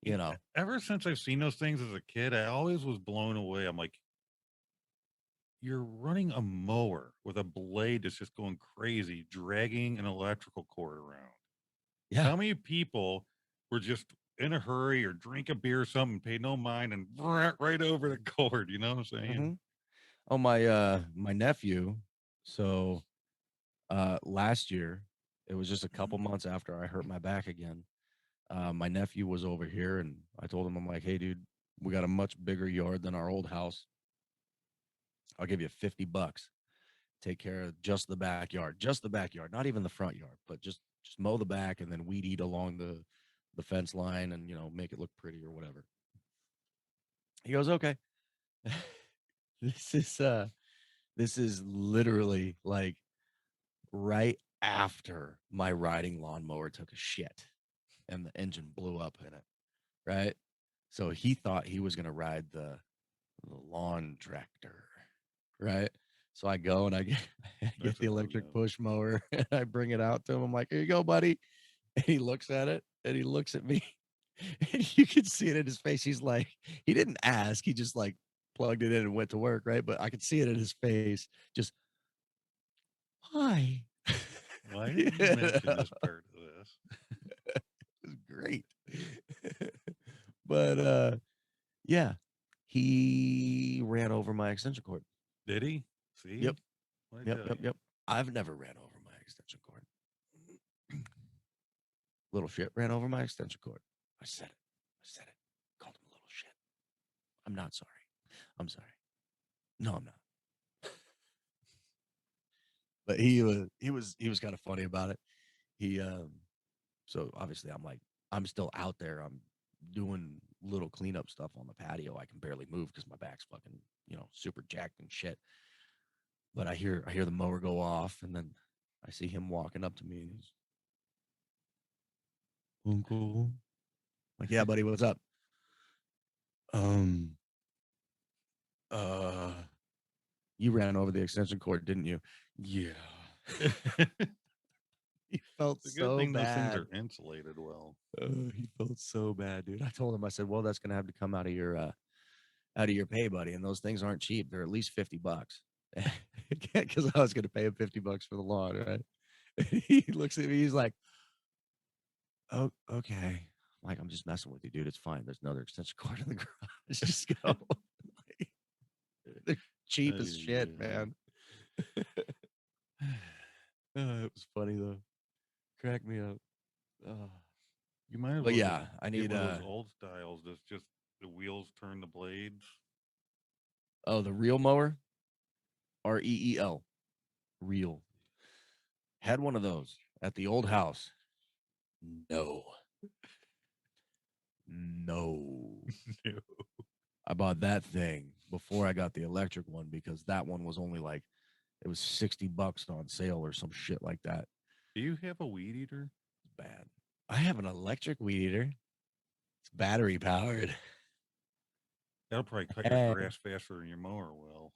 You know, Ever since I've seen those things as a kid, I always was blown away. I'm like, you're running a mower with a blade that's just going crazy, dragging an electrical cord around. yeah. How many people were just in a hurry or drink a beer or something, paid no mind, and right over the cord? You know what I'm saying? Mhm. Oh, my nephew. So last year, it was just a couple months after I hurt my back again. My nephew was over here, and I told him, I'm like, hey, dude, we got a much bigger yard than our old house. I'll give you $50. Take care of just the backyard, not even the front yard, but just mow the back and then weed eat along the fence line and make it look pretty or whatever. He goes, okay. This is literally like right after my riding lawnmower took a shit and the engine blew up in it, right? So he thought he was gonna ride the lawn tractor, right? So I go and I get, I I get the suppose, electric yeah. push mower and I bring it out to him. I'm like, here you go, buddy. And he looks at it and he looks at me and you can see it in his face. He's like, he didn't ask, he just like plugged it in and went to work, right? But I could see it in his face, just why? Why You didn't you mention know? this part of this? It was great. But yeah, he ran over my extension cord. Did he? See? Yep. What I Yep. tell Yep. you? Yep. I've never ran over my extension cord. Little shit ran over my extension cord. I said it. I said it. Called him a little shit. I'm not sorry. I'm sorry. No, I'm not. But he was kind of funny about it. He so obviously I'm like, I'm still out there. I'm doing little cleanup stuff on the patio. I can barely move because my back's fucking, super jacked and shit. But I hear the mower go off, and then I see him walking up to me, and he's, Uncle. Like, yeah, buddy, what's up? Um, uh, you ran over the extension cord, didn't you? Yeah. He felt It's a good so thing those things bad. are insulated well. He felt so bad, dude. I told him, I said, well, that's gonna have to come out of your pay, buddy. And those things aren't cheap. They're at least $50. Because I was gonna pay him $50 for the lawn, right? He looks at me, he's like, oh, okay. Like, I'm just messing with you, dude. It's fine. There's another extension cord in the garage. Just go. They're cheap as shit, man. It was funny though. Crack me up. You might as But well just yeah, I get need one of those old styles that's just the wheels turn the blades. the reel mower. REEL. Reel. Had one of those at the old house. No. No. No. I bought that thing before I got the electric one because that one was only like, it was $60 on sale or some shit like that. Do you have a weed eater? It's bad. I have an electric weed eater. It's battery powered. That'll probably cut your grass faster than your mower will.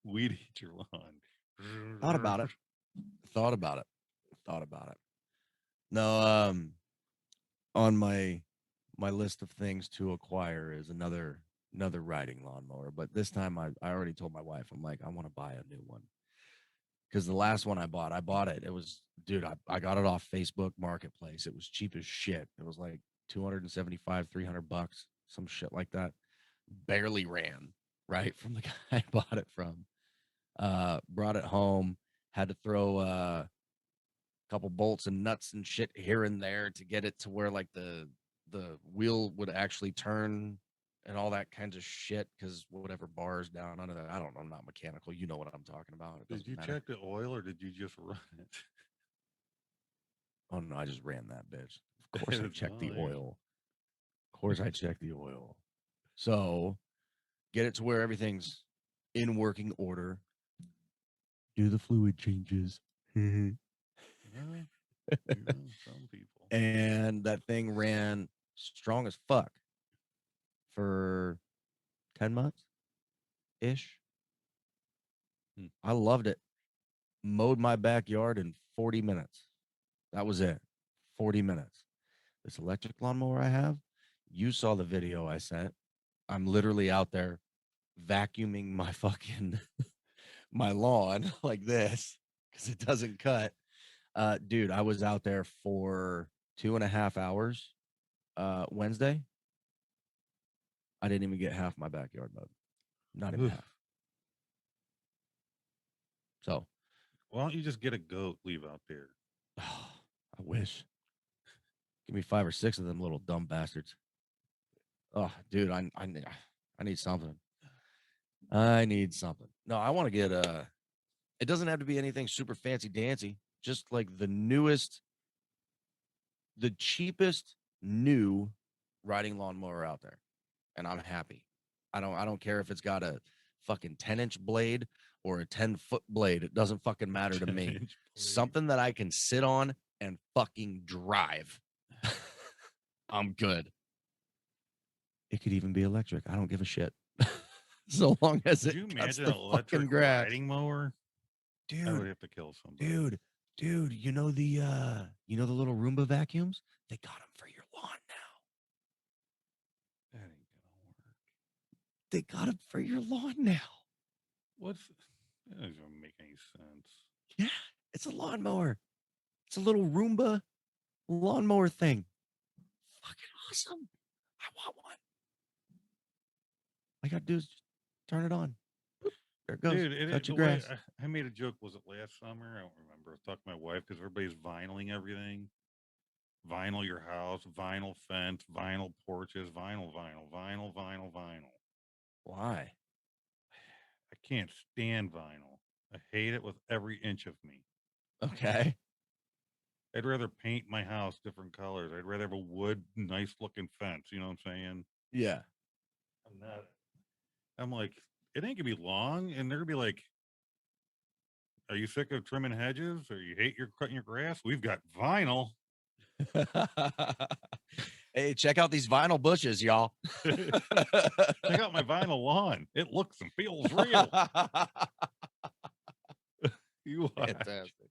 Weed eat your lawn. Thought about it. Thought about it. Thought about it. No, on my list of things to acquire is another riding lawnmower. But this time I already told my wife, I'm like, I want to buy a new one. Because the last one I bought it. It was, dude, I got it off Facebook Marketplace. It was cheap as shit. It was like 275, $300, some shit like that. Barely ran, right? From the guy I bought it from. Brought it home, had to throw a couple bolts and nuts and shit here and there to get it to where like the wheel would actually turn and all that kinds of shit because whatever bars down under that. I don't know. I'm not mechanical. You know what I'm talking about. It Did doesn't you matter. check the oil or did you just run it? Oh no, I just ran that bitch. Of course I It's checked the fine. oil. Of course I checked the oil. So get it to where everything's in working order. Do the fluid changes. Well, some people. And that thing ran strong as fuck for 10 months ish. I loved it. Mowed my backyard in 40 minutes. That was it. 40 minutes. This electric lawnmower I have, you saw the video I sent. I'm literally out there vacuuming my fucking my lawn like this because it doesn't cut. Dude, I was out there for 2.5 hours Wednesday. I didn't even get half my backyard mowed. Not even Oof. half. So Why don't you just get a goat, leave out there? I wish. Give me 5 or 6 of them little dumb bastards. Oh, dude, I need something. I need something. No, I want to get it doesn't have to be anything super fancy dancy. Just like the newest, the cheapest new riding lawnmower out there. And I'm happy. I don't care if it's got a fucking 10-inch blade or a 10-foot blade. It doesn't fucking matter to me. 10-inch blade. Something that I can sit on and fucking drive. I'm good. It could even be electric. I don't give a shit. So long as Could it you cuts imagine the an fucking electric grass. riding mower? I would Dude, have to kill somebody. dude, you know the little Roomba vacuums? They got them for your lawn now. That ain't gonna work. They got them for your lawn now. That doesn't make any sense. Yeah, it's a lawnmower. It's a little Roomba lawnmower thing. Fucking awesome. I want one. All I gotta do is just turn it on. Boop, there it goes. Dude, Cut your the way grass. I made a joke, was it last summer? I don't remember. I was talking to my wife because everybody's vinyling everything. Vinyl your house, vinyl fence, vinyl porches, vinyl. Why? I can't stand vinyl. I hate it with every inch of me. Okay. I'd rather paint my house different colors. I'd rather have a wood, nice looking fence. You know what I'm saying? Yeah. I'm not. I'm like, it ain't gonna be long, and they're gonna be like, "Are you sick of trimming hedges, or you hate your cutting your grass? We've got vinyl." Hey, check out these vinyl bushes, y'all. Check out my vinyl lawn. It looks and feels real. You watch. Fantastic.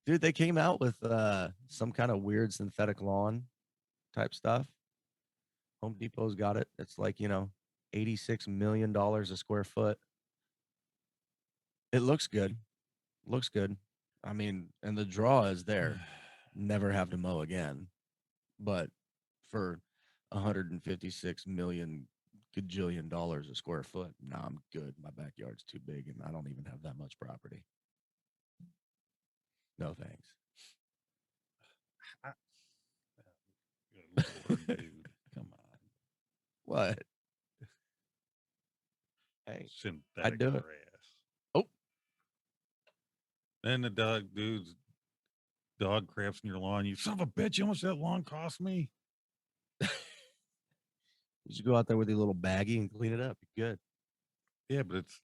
Dude, they came out with some kind of weird synthetic lawn type stuff. Home Depot's got it. It's like, $86 million a square foot. It looks good. Looks good. I mean, and the draw is there. Never have to mow again. But for 156 million gajillion dollars a square foot, nah, I'm good. My backyard's too big and I don't even have that much property. No thanks. Good Lord, dude. Come on. What? Hey, Synthetic do it. grass. Oh. Then the dog craps in your lawn. You son of a bitch, how much that lawn cost me? You should go out there with your little baggie and clean it up. You're good. Yeah, but it's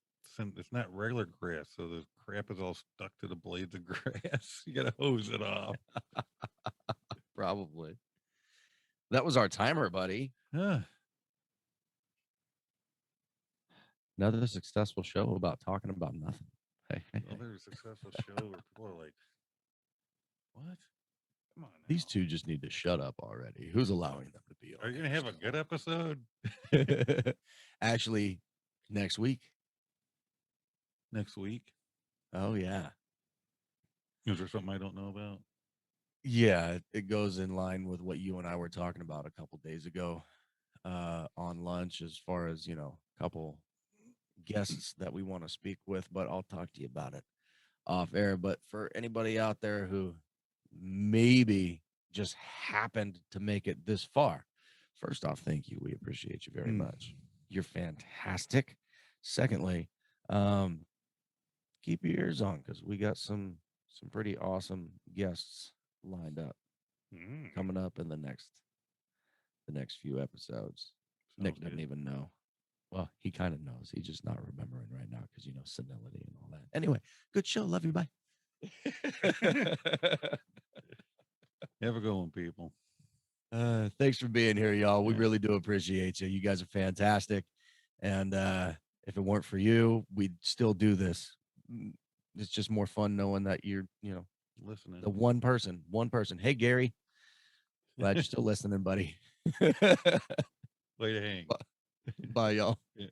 not regular grass, so the crap is all stuck to the blades of grass. You gotta hose it off. Probably. That was our timer, buddy. Another successful show about talking about nothing. Hey. Another successful show where people are like, "What? Come on now. These two just need to shut up already. Who's allowing them to be on? Are you gonna have a good episode Actually, next week. next week? Oh, yeah. Is there something I don't know about? Yeah, it goes in line with what you and I were talking about a couple days ago on lunch, as far as, a couple guests that we want to speak with, but I'll talk to you about it off air. But for anybody out there who maybe just happened to make it this far, First off, thank you. We appreciate you very much. You're fantastic. Secondly, keep your ears on because we got some pretty awesome guests lined up coming up in the next few episodes. Nick doesn't even know. Well, he kind of knows. He's just not remembering right now because senility and all that. Anyway, good show. Love you. Bye. Have a good one, people. Thanks for being here, y'all. We really do appreciate you. You guys are fantastic. And if it weren't for you, we'd still do this. It's just more fun knowing that you're, Listening. the one person. Hey, Gary. Glad you're still listening, buddy. Way to hang. Bye, y'all. Yeah.